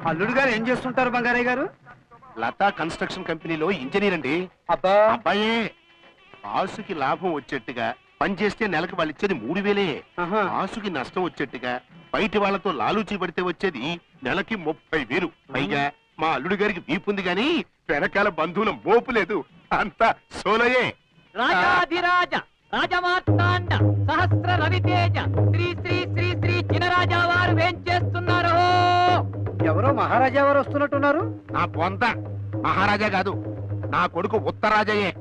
అల్లుడు గారు ఏం చేస్తుంటారు బంగారయ్య గారు? లతా కన్స్ట్రక్షన్ కంపెనీలో ఇంజనీర్ అండి. అబ్బా, అబ్బాయే ఆసుకి లాభం వచ్చేట్టుగా పనిచేస్తే నెలకు వాళ్ళు ఇచ్చేది 3000. ఆసుకి నష్టం వచ్చేట్టుగా బయటి వాళ్ళతో లాలూచి పడితే వచ్చేది నెలకి 30,000. పైగా మా అల్లుడు గారికి వీపుంది గాని వెనకాల బంధువుల మోపు లేదు. అంతా సోలయే. రాజాధిరాజ రాజమార్తాండ సహస్ర రవితేజ శ్రీ శ్రీ శ్రీ శ్రీ చినరాజా వారు ఏం చేస్తున్నారు? ఎవరో మహారాజా వారు వస్తున్నట్టున్నారు. నా పొంత మహారాజా కాదు, నా కొడుకు ఉత్తరాజయ్యే.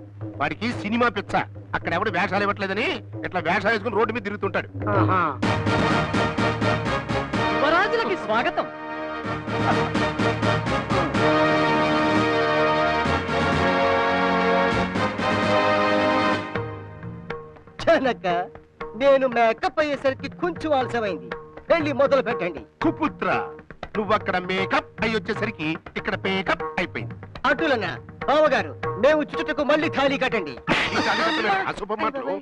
వాడికి సినిమా పిచ్చ. అక్కడ ఎవడు వేషాలు ఇవ్వట్లేదని ఇట్లా వేషాలు వేసుకుని రోడ్డు మీద తిరుగుతుంటాడు. యువరాజులకి స్వాగతం. జనక, నేను మేకప్ అయ్యేసరికి కొంచెం ఆలస్యమైంది. వెళ్ళి మొదలు పెట్టండి. కుపుత్ర, నువ్వు అక్కడ మేకప్ అయి వచ్చేసరికి ఇక్కడ పేకప్ అయిపోయింది. అటులనా బావగారు, మేము చుట్టుకు మళ్ళీ థాళీ కట్టండి. అశుభ మాటలు.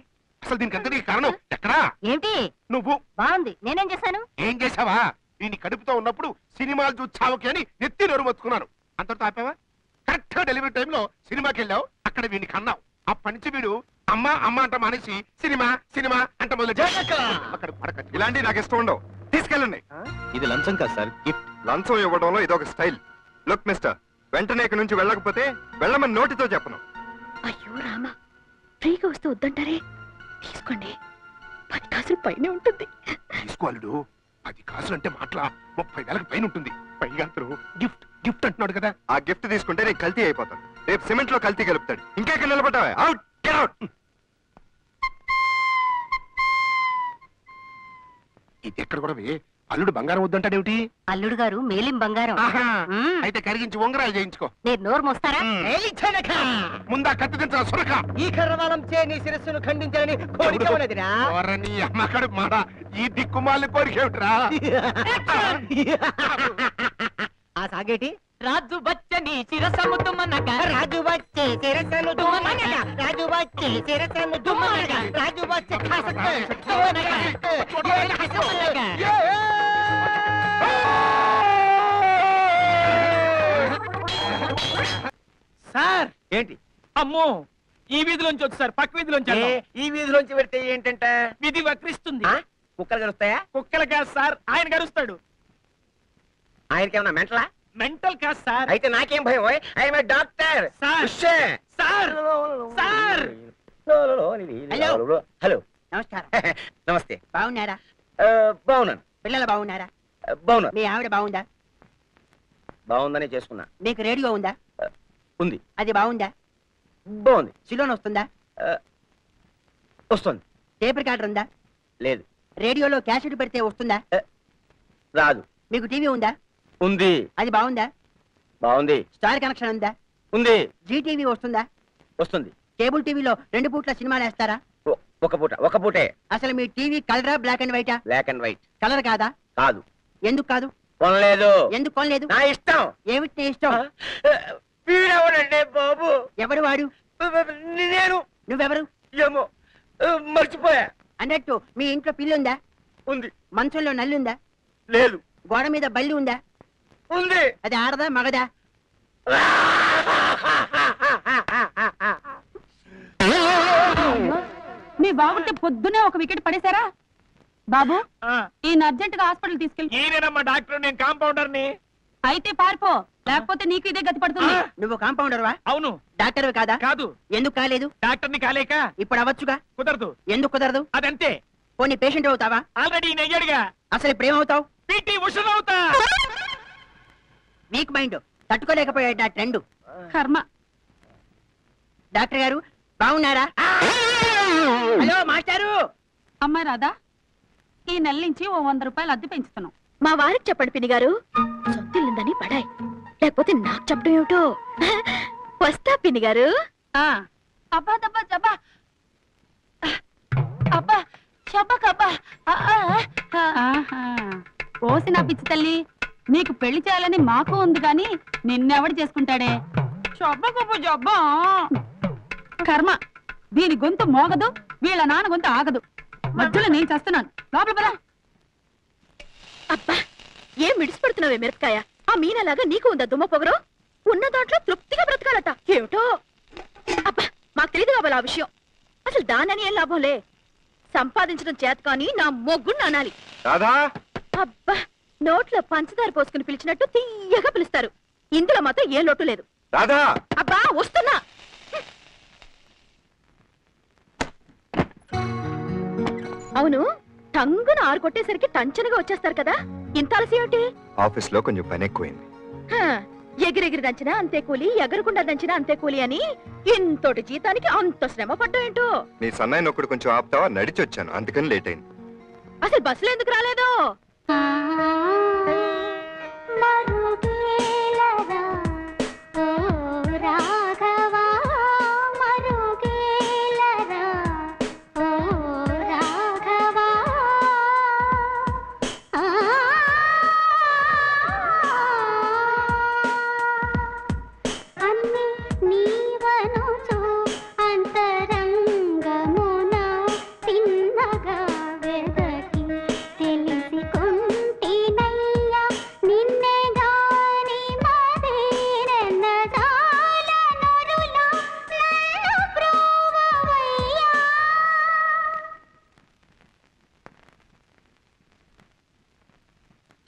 అసలు దీనికి అంతటి కారణం ఎక్కడా? ఏమిటి? నువ్వు. బాగుంది, నేనేం చేశాను? ఏం చేసావా? వీడిని కడుపుతో ఉన్నప్పుడు సినిమాలు చూచావుకి అని నెత్తి నోరు మొత్తుకున్నాను. అంతటితో ఆపావా? కరెక్ట్ గా డెలివరీ టైంలో సినిమాకి వెళ్ళావు. అక్కడ వీడిని కన్నావు. అప్పటి నుంచి వీడు అమ్మ అమ్మ అంట మానేసి సినిమా సినిమా అంట మొదలు. ఇలాంటి నాకు ఇష్టం ఉండవు. తీసుకెళ్ళండి. ఇది లంచం కాదు సార్, గిఫ్ట్. లంచం ఇవ్వడంలో ఇదొక స్టైల్. లుక్ మిస్టర్, వెంటనే ఇక్కడ నుంచి వెళ్ళకపోతే వెళ్ళమని నోటితో చెప్పను. అయ్యో రామా, ఫ్రీగా వస్తూ వద్దంటారే. తీసుకోండి, 10 కాసులు పైనే ఉంటుంది. తీసుకోవాలడు. 10 కాసులు అంటే మాట్లా 30,000 పైన ఉంటుంది. పైగా గిఫ్ట్ గిఫ్ట్ అంటున్నాడు కదా. ఆ గిఫ్ట్ తీసుకుంటే నేను కల్తీ అయిపోతాను. రేపు సిమెంట్ లో కల్తీ కలుపుతాడు. ఇంకెక్కడ నిలబడ్డావా? Out, get out. ఇది ఎక్కడ కూడా అల్లుడు బంగారం వద్దంటాడేమిటి? అల్లుడు గారు మేలిం బంగారం. అయితే కరిగించి ఉంగరాలు చేయించుకో. నేను నోరు మోస్తారా? ముందా కత్తి దించరా సురక. ఈ కర్రవాలం చే నీ శిరస్సును ఖండించాలని కోరిక ఉన్నదిరా. నీ అమ్మకడు మాట. ఈ దిక్కుమాలని కోరికేమిట్రా? ఆ సాగేటి రాజు బచ్చని శిరసము దుమ్మనక, రాజు వచ్చే శిరస్సును దుమ్మనక, రాజు వచ్చే శిరస్సును దుమ్మనక, రాజు వచ్చే సార్ ఏంటి? అమ్మో, ఈ వీధిలోంచి వచ్చి సార్, పక్క వీధిలోంచి. ఈ వీధిలోంచి పెడితే ఏంటంట? విధి వక్రిస్తుంది. కుక్కలు గరుస్తాయా? కుక్కలు కాదు సార్, ఆయన గరుస్తాడు. ఆయనకేమన్నా మెంటలా? మెంటల్ కాదు సార్. అయితే నాకేం భయం? I'm a doctor. Sir sir sir. Hello, నమస్కారం. నమస్తే. బాగున్నారా? బాగున్నాను. పిల్లలు బాగున్నారా? బాగున్నా. మీ ఆవిడ బాగుందా? బాగుందనే చేసుకున్నా. మీకు రేడియో ఉందా? ఉంది. అది బాగుందా? బాగుంది. సిలోన్ వస్తుందా? వస్తుంది. టేప్ రికార్డర్ ఉందా? లేదు. రేడియోలో క్యాసెట్ పెడితే వస్తుందా? రాదు. మీకు టీవీ ఉందా? ఉంది. అది బాగుందా? బాగుంది. స్టార్ కనెక్షన్ ఉందా? ఉంది. జీ టీవీ వస్తుందా? వస్తుంది. కేబుల్ టీవీలో 2 పూట్ల సినిమాలు వేస్తారా? ఒక పూటే. అసలు మీ టీవీ కలరా, బ్లాక్ అండ్ వైటా? Black and white. కలర్ కాదా? కాదు. ఎందుకు కాదు? కొనలేదు. ఎందుకు కొనలేదు? నా ఇష్టం. ఏమిటి నీ ఇష్టం? వీడెవడండి బాబు? ఎవడు వాడు? నేను. నువ్వెవరు? ఏమో మర్చిపోయా. అన్నట్టు మీ ఇంట్లో పిల్లి ఉందా? ఉంది. మంచంలో నల్లి ఉందా? లేదు. గోడ మీద బల్లి ఉందా? ఉంది. అది ఆడదా మగదా? మీ బాబుకి పొద్దునే ఒక వికెట్ పడేశారా? బాబు, ఈయన అర్జెంట్ గా హాస్పిటల్ తీసుకెళ్ళి. ఈయనేనమ్మా డాక్టర్, నేను కాంపౌండర్ ని. అయితే పారిపో, లేకపోతే నీకు ఇదే గతి పడుతుంది. నువ్వు కాంపౌండర్వా? అవును. డాక్టర్వి కాదా? కాదు. ఎందుకు కాలేదు? డాక్టర్ ని కాలేక. ఇప్పుడు అవ్వచ్చుగా. కుదరదు. ఎందుకు కుదరదు? అదంతే. పోనీ పేషెంట్ అవుతావా? ఆల్రెడీ నెయ్యాడుగా. అసలు ఇప్పుడు ఏమవుతావు? పీటీ ఉషను అవుతా. వీక్ మైండ్, తట్టుకోలేకపోయాడు నా ట్రెండ్. కర్మ. డాక్టర్ గారు బాగున్నారా? హలో మాస్టారు. అమ్మాయి రాదా? ఈ నెల నుంచి ఓ 100 రూపాయలు అద్దె పెంచుతున్నాం. మా వారికి చెప్పండి పిన్ని గారు, సొంతిల్లుందని పడాయి, లేకపోతే నాకు చెప్పడం ఏమిటో. వస్తా పిన్ని గారు. అబ్బా దబ్బా జబ్బా, అబ్బా షబ్బా కబ్బా. ఓసి నా పిచ్చి తల్లి, నీకు పెళ్లి చేయాలని మాకు ఉంది గాని నిన్నెవడు చేసుకుంటాడే? షబ్బా కబ్బా జబ్బా. కర్మ, దీని గొంతు మోగదు, వీళ్ళ నాన్న గొంతు ఆగదు. మధ్యలో నేను చేస్తున్నాను. లోపల పద. అబ్బా, ఏం విడిచిపెడుతున్నావే మిరపకాయ? ఆ మీనలాగా నీకు ఉందా దుమ్మ పొగరు? ఉన్న దాంట్లో తృప్తిగా బ్రతకాలట. ఏమిటో అబ్బా, మాకు తెలియదు కాబోలు ఆ విషయం. అసలు దానని ఏం లాభంలే. సంపాదించడం చేత కానీ నా మొగ్గుని అనాలి. అబ్బా, నోట్లో పంచదార పోసుకుని పిలిచినట్టు తీయగా పిలుస్తారు. ఇందులో మాత్రం ఏ లోటు లేదు. అబ్బా వస్తున్నా. అవును, టంగున ఆరు కొట్టేసరికి టంచనగా వచ్చేస్తారు కదా, ఇంత అలసి ఏమిటి? ఆఫీస్ లో కొంచెం పని ఎక్కువైంది. ఎగిరెగిరి దంచినా అంతే కూలి, ఎగరకుండా దంచినా అంతే కూలి అని ఇంతటి జీతానికి అంత శ్రమ పడ్డా ఏంటో. నీ సన్నాయి నొక్కడు కొంచెం ఆపుతావా? నడిచి వచ్చాను, అందుకని లేట్ అయింది. అసలు బస్సులో ఎందుకు రాలేదు?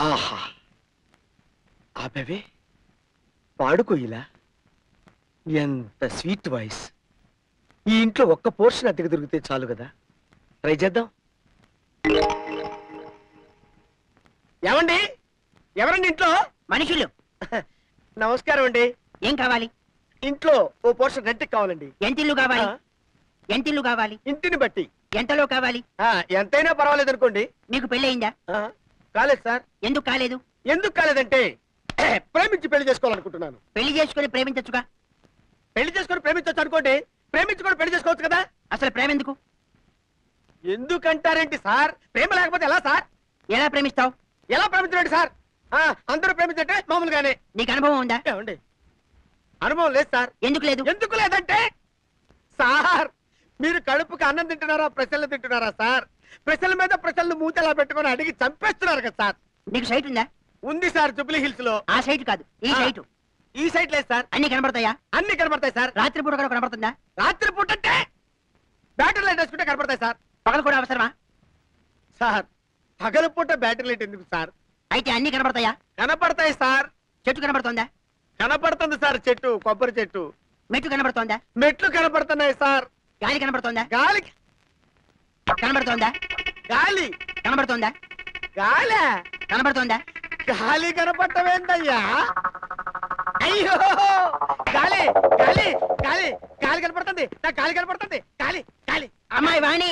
ఆహా, ఆపేవే, పాడుకో ఇలా. ఎంత స్వీట్ వాయిస్. ఈ ఇంట్లో ఒక్క పోర్షన్ అద్దెకు దొరికితే చాలు కదా. ట్రై చేద్దాం. ఏమండి, ఎవరండి ఇంట్లో? మనుషులు. నమస్కారం అండి. ఏం కావాలి? ఇంట్లో ఓ పోర్షన్ రెంట్కి కావాలండి. ఎంతిల్లు కావాలి? ఎంతిల్లు కావాలి? ఇంటిని బట్టి. ఎంతలో కావాలి? ఎంతైనా పర్వాలేదు అనుకోండి. మీకు పెళ్ళయిందా? కాలేదు సార్. ఎందుకు కాలేదు? ఎందుకు కాలేదంటే ప్రేమించి పెళ్లి చేసుకోవాలనుకుంటున్నాను. పెళ్లి చేసుకుని ప్రేమించచ్చుగా. పెళ్లి చేసుకుని ప్రేమించవచ్చు అనుకోండి, ప్రేమించుకొని పెళ్లి చేసుకోవచ్చు కదా. అసలు ప్రేమ ఎందుకు? ఎందుకంటారేంటి సార్? ప్రేమ లేకపోతే ఎలా సార్? ఎలా ప్రేమిస్తావు? ఎలా ప్రేమించండి సార్? అందరూ ప్రేమించంటే మామూలుగానే. నీకు అనుభవం ఉందా? ఏమండి, అనుభవం లేదు సార్. ఎందుకు లేదు? ఎందుకు లేదంటే సార్, మీరు కడుపుకి అన్నం తింటున్నారా, ప్రశ్నలు తింటున్నారా సార్? ప్రశ్నల మీద ప్రశ్నలు మూతలా పెట్టుకొని అడిగి చంపేస్తున్నారు కదా సార్. నీకు సైట్ ఉందా? ఉంది సార్, జూబ్లీ హిల్స్ లో. ఆ సైట్ కాదు, ఈ సైట్. ఈ సైట్ లేదు సార్. అన్ని కనబడతాయా? అన్ని కనబడతాయి సార్. రాత్రి పూట కూడా కనబడుతుందా? రాత్రి పూట అంటే బ్యాటరీ లైట్ వేసుకుంటే కనబడతాయి సార్. పగలు కూడా అవసరమా సార్? పగలు పూట బ్యాటరీ లైట్ ఎందుకు సార్? అయితే అన్ని కనబడతాయా? కనపడతాయి సార్. చెట్టు కనబడుతోందా? కనపడుతుంది సార్. చెట్టు, కొబ్బరి చెట్టు. మెట్లు కనబడుతోందా? మెట్లు కనపడుతున్నాయి సార్. గాలి కనబడుతోందా? గాలి కనబడుతోందా? గాలి కనబడుతోందా? గాలి కనబడుతోందా? గాలి కనపడటమేందయ్యా? అయ్యో, గాలి గాలి గాలి గాలి కనపడుతుంది. నాకు గాలి కనపడుతుంది. గాలి గాలి. అమ్మాయి వాణి,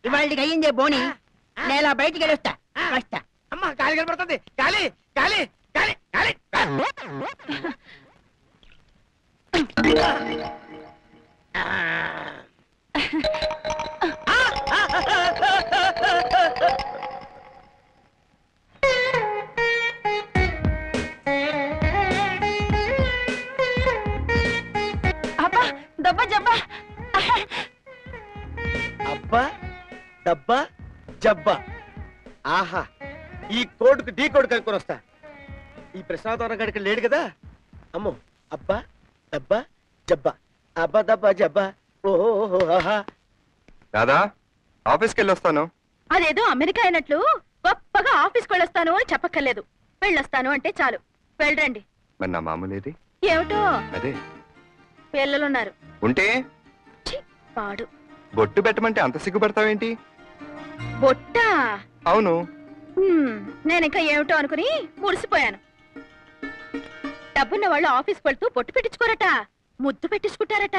ఇవాళకి అయ్యిందే బోని. నేల బయటికి వెళ్ళొస్తా. వస్తా. అమ్మా, గాలి కనపడుతుంది. గాలి గాలి గాలి గాలి. అబ్బా, దబ్బా జబ్బా. అబ్బా, దబ్బా, జబ్బా. ఆహా, ఈ కోడ్కు ఢీ కోడ్ కనుక్కొని వస్తా. ఈ ప్రసాదవరం గడికి లేడు కదా. అమ్మో, అబ్బా దబ్బా జబ్బా, అబ్బా దబ్బా జబ్బా. ఓహో, ఆహా. రాదా, ఆఫీస్కి వెళ్ళి వస్తాను. అదేదో అమెరికా అయినట్లు గొప్పగా ఆఫీస్కి వెళ్ళొస్తాను అని చెప్పక్కర్లేదు. వెళ్ళొస్తాను అంటే చాలు. వెళ్ళండి. మరి నా మామూలేది? ఏమిటో అదే, పిల్లలున్నారు. ఉంటే పాడు. బొట్టు పెట్టమంటే అంత సిగ్గుపడతావేంటి? బొట్టా? అవును. నేను ఇంకా ఏమిటో అనుకుని మురిసిపోయాను. డబ్బున్న వాళ్ళు ఆఫీస్కి వెళ్తూ బొట్టు పెట్టించుకోరట, ముద్దు పెట్టించుకుంటారట.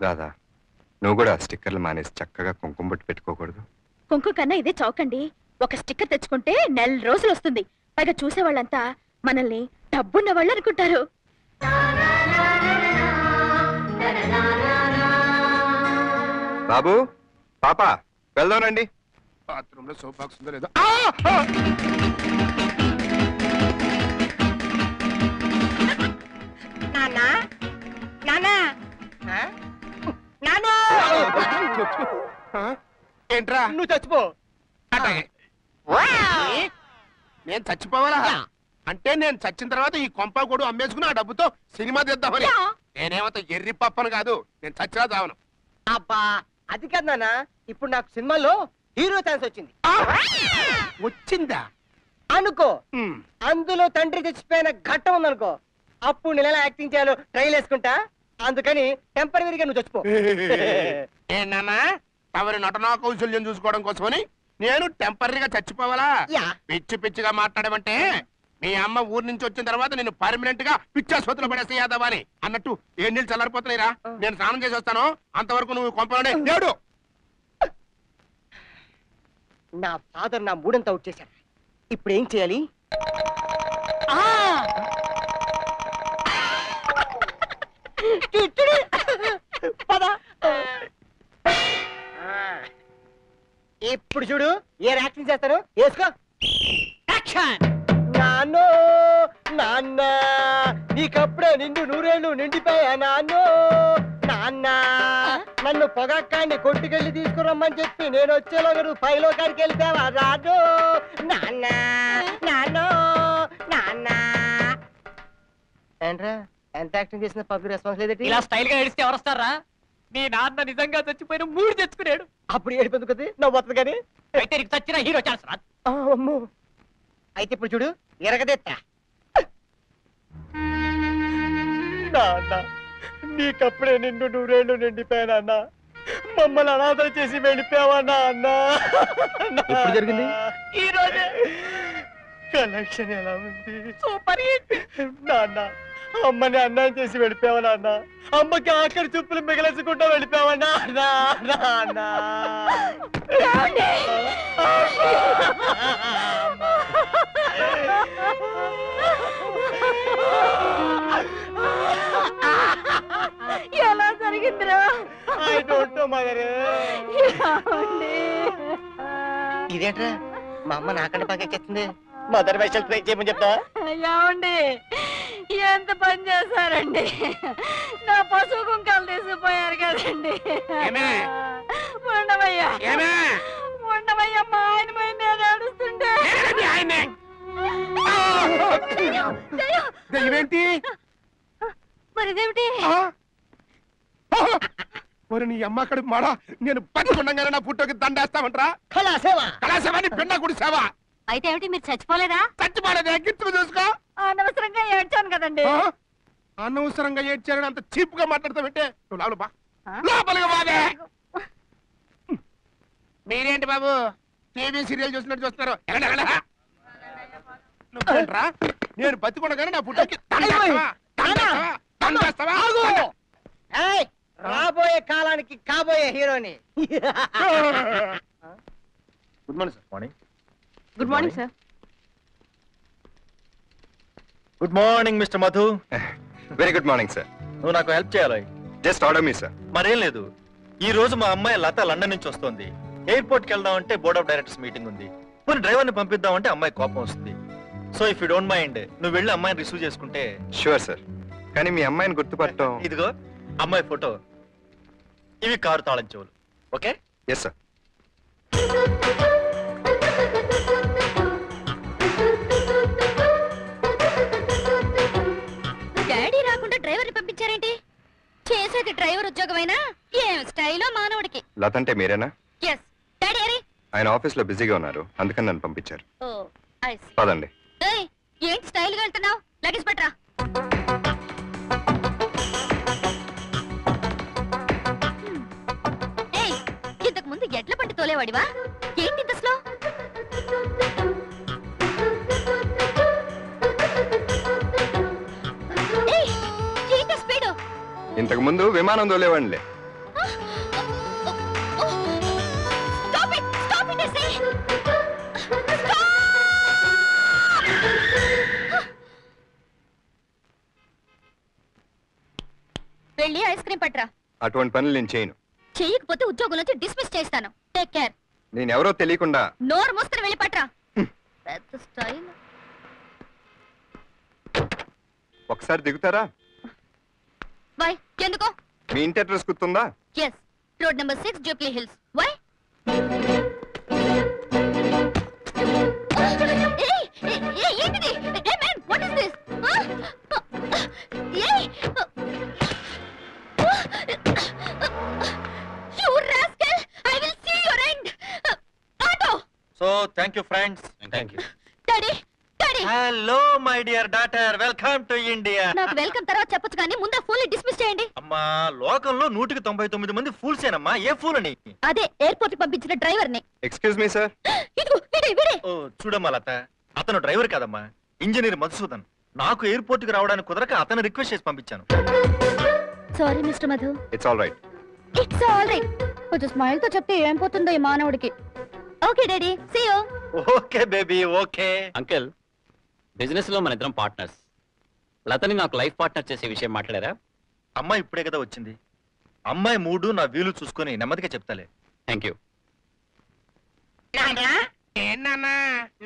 రాదా, నువ్వు కూడా స్టిక్కర్లు మానేసి చక్కగా కుంకుమ బొట్టు పెట్టుకోకూడదు? కుంకుమ కన్నా ఇదే చౌకండి. ఒక స్టిక్కర్ తెచ్చుకుంటే 4 రోజులు వస్తుంది. పైగా చూసేవాళ్ళంతా మనల్ని డబ్బున్న వాళ్ళు అనుకుంటారు. బాబు, పాప, వెళ్దానండి. బాత్రూంలో సోప్ బాక్స్ ఉందో లేదో. ఏంట్రా నువ్వు చచ్చిపో. అట్లాగే. నేను చచ్చిపోవాలా అంటే నేను చచ్చిన తర్వాత ఈ కొంప కూడా అమ్మేసుకుని ఆ డబ్బుతో సినిమా తీద్దామని. నేనేమంత ఎర్రి పప్పను కాదు, నేను చచ్చినా చావను. అబ్బా అది కాదు నాన్న, ఇప్పుడు నాకు సినిమాలో హీరో ఛాన్స్ వచ్చింది. వచ్చిందా అనుకో, ఉమ్. అందులో తండ్రి చచ్చిపోయిన ఘట్టం ఉందనుకో, అప్పుడు నేను ఎలా యాక్టింగ్ చేయాలో ట్రైల్ వేసుకుంటా. అందుకని టెంపరీగా నువ్వు చచ్చిపో. ఏంటన్నా తవరి నటనా కౌశల్యం చూసుకోవడం కోసమని నేను టెంపరీగా చచ్చిపోవాలా? యా. పిచ్చి పిచ్చిగా మాట్లాడమంటే మీ అమ్మ ఊరు నుంచి వచ్చిన తర్వాత నేను పర్మనెంట్ గా పిచ్చాసుపత్రిలో పడేస్తే యాదవా అని అన్నట్టు ఏ నీళ్ళు చల్లారిపోతున్నాయిరా. నేను స్నానం చేసి వస్తాను, అంతవరకు నువ్వు కొంపలోనే లేడు. నా ఫాదర్ నా మూడంతా అవుట్ చేశాడు. ఇప్పుడు ఏం చేయాలి? పద. ఇప్పుడు చూడు ఏ యాక్టింగ్ చేస్తాను, వేసుకో. నాన్నో నాన్న, నీకప్పుడే నిండు నూరేళ్ళు నిండిపోయా నాన్నో. నాన్న నన్ను పొగక్కాన్ని కొట్టుకెళ్ళి తీసుకురమ్మని చెప్పి నేను వచ్చేలోగా నువ్వు పైలో కాడికి వెళ్తావా రాను. నాన్న నాన్నో నాన్న. ఏంట్రా ఎంత యాక్టింగ్ చేసిన పబ్లిక్ రెస్పాన్స్ లేదటి? ఇలా స్టైల్ గా ఏడిస్తే ఎవరు వస్తారా? మీ నాన్న నిజంగా చచ్చిపోయిన 3 తెచ్చుకున్నాడు. అప్పుడు ఏడిపోతుంది కదా నవ్వు వస్తుంది కానీ. అయితే నీకు చచ్చిన హీరో ఛాన్స్ రాదు. అమ్మో, అయితే ఇప్పుడు చూడు ఎరగదెత్తా. నాన్న నీకప్పుడే నిండు నూరేళ్ళు నిండిపోయానా అన్న, మమ్మల్ని అనాథ చేసి వెళ్ళిపోయావా నాన్న? ఎప్పుడు జరిగింది? ఈ రోజే. కలెక్షన్ ఎలా ఉంది? Super hit. నాన్న అమ్మని అన్నం చేసి వెళ్ళిపోయావా నాన్న? అమ్మకి ఆఖరి చూపులు మిగలేసుకుంటూ వెళ్ళిపోయావా నాన్న? నాన్న ఎలా జరిగిందిరా? I don't know mother. ఇదేంట్రా మా అమ్మ నాకంటే పక్కకెత్తుంది. మదర్ వైషల్ ట్రై చేయమని చెప్తా. ఏమండి ఎంత పని చేశారండి? నా పశువు కుంకాలు తీసుకుపోయారు కదండి. ఏమే? ఉండవయ్యా ఏమే? ఉండవయ్యా, మా ఆయన మీద నేను ఏడుస్తుంటే. ఏమిటి ఆయన్నే? ఇదేంటి? మరిదేమిటి? మరి నీ అమ్మ అక్కడికి మాడా, నేను బతికుండగానే నా పుట్టోకి దండేస్తామంటరా? కళాసేవా కళాసేవాని పిండా గుడి సేవ. అయితే ఏమిటి, మీరు చచ్చిపోలేదా? చచ్చిపోలేదే, గిట్టుకు చూసుకో. అనవసరంగా ఏడ్చాను కదండి. ఆ? అనవసరంగా ఏడ్చారని అంత చీప్ గా మాట్లాడతావంటే నువ్వు లోపల బా. లోపలికి బాబే. మీరేంటి బాబు టీవీ సీరియల్ చూసినట్టు చూస్తున్నారు? నువ్వేంట్రా? నేను బతికుండగానే నా పుట్టోకి దండేస్తావా? దండేస్తావా? ఏయ్, రాబోయే కాలానికి కాబోయే హీరోని. Good morning sir. Morning. Good morning sir. Good morning mister Madhu. Very good morning sir. నువ్వు నాకు హెల్ప్ చేయాలి. జస్ట్ ఆర్డర్ మీ సార్. మరేం లేదు, ఈ రోజు మా అమ్మాయి లత లండన్ నుంచి వస్తుంది. ఎయిర్పోర్ట్ కి వెళ్దాం అంటే బోర్డ్ ఆఫ్ డైరెక్టర్స్ మీటింగ్ ఉంది. పోనీ డ్రైవర్ ని పంపిద్దాం అంటే అమ్మాయి కోపం వస్తుంది. So if you don't mind నువ్వు వెళ్ళి అమ్మాయిని రిసీవ్ చేసుకుంటే. షూర్ సార్, కానీ మీ అమ్మాయిని గుర్తుపట్టడం. ఇదిగో అమ్మాయి ఫోటో, ఇవి కారు తాళం చెవులు. ఓకే? Yes sir. డాడీ రాకుండా డ్రైవర్ ని పంపించారేంటి? చేసేది డ్రైవర్ ఉద్యోగమైనా ఏం స్టైలో మానవుడికి. లత అంటే మీరేనా? ఎస్. డాడీ అరే, ఆయన ఆఫీస్ లో బిజీగా ఉన్నారు, అందుకని నన్ను పంపించారు. ఓ ఐ సీ. పదండి. ఏయ్, ఏంటి స్టైల్ గా వెళ్తున్నావు? లగేజ్ పట్రా. ఏయ్, ఇంతకు ముందు ఎడ్ల పంట తోలేవాడివా? ఏంటి ఇంత స్లో? ఏయ్, ఏంటి స్పీడు? ఇంతకు ముందు విమానం తోలేవాడిలే. Stop it! Stop it, I say! Stop! వెళ్ళి ఐస్ క్రీమ్ పట్రా. అటువంటి పనులు నేను చేయను. చెయ్యకపోతే ఉద్యోగం నుంచి డిస్మిస్ చేస్తాను. Take care. నేను ఎవరో తెలియకుండా. నోరు మూసుకుని వెళ్ళి పట్రా. పెద్ద స్టైల్. ఒకసారి దిగుతారా? వై? ఎందుకో? మీ ఇంటి అడ్రస్ గుర్తుందా? Yes, road number 6 Jubilee Hills. Why? ఏంటిది? Hey man, what is this? You rascal! I will see your end. Auto! So thank you friends. Thank you. Daddy, Daddy. Hello my dear daughter, welcome to India. నాకు welcome తర్వాత చెప్పొచ్చు కానీ ముందు full dismiss చేయండి. అమ్మా, లోకంలో 199 మంది fools ఏనమ్మా. ఏ pool అని? అదే ఎయిర్పోర్ట్ కి పంపించిన డ్రైవర్ ని. Excuse me sir. ఇదిగో విడే. ఓ చూడమ్మా లత, అతను డ్రైవర్ కాదమ్మా, ఇంజనీర్ మధుసూదన్. నాకు ఎయిర్పోర్ట్ కి రావడానికి కుదరక అతను రిక్వెస్ట్ చేసి పంపించాను. Sorry mister Madhu. It's all right. It's all right. కొంచెం స్మైల్ తో చెప్తే ఏం పోతుందో ఈ మానవుడికి. Okay daddy, see you. Okay baby, okay. Uncle, business లో మన ఇద్దరం పార్ట్నర్స్. లతని నాకు లైఫ్ పార్ట్నర్ చేసే విషయం మాట్లాడారా? అమ్మాయి ఇప్పుడే కదా వచ్చింది. అమ్మాయి మూడు నా వీలు చూసుకొని నెమ్మదిగా చెప్తాలే. Thank you. ఏంటన్నా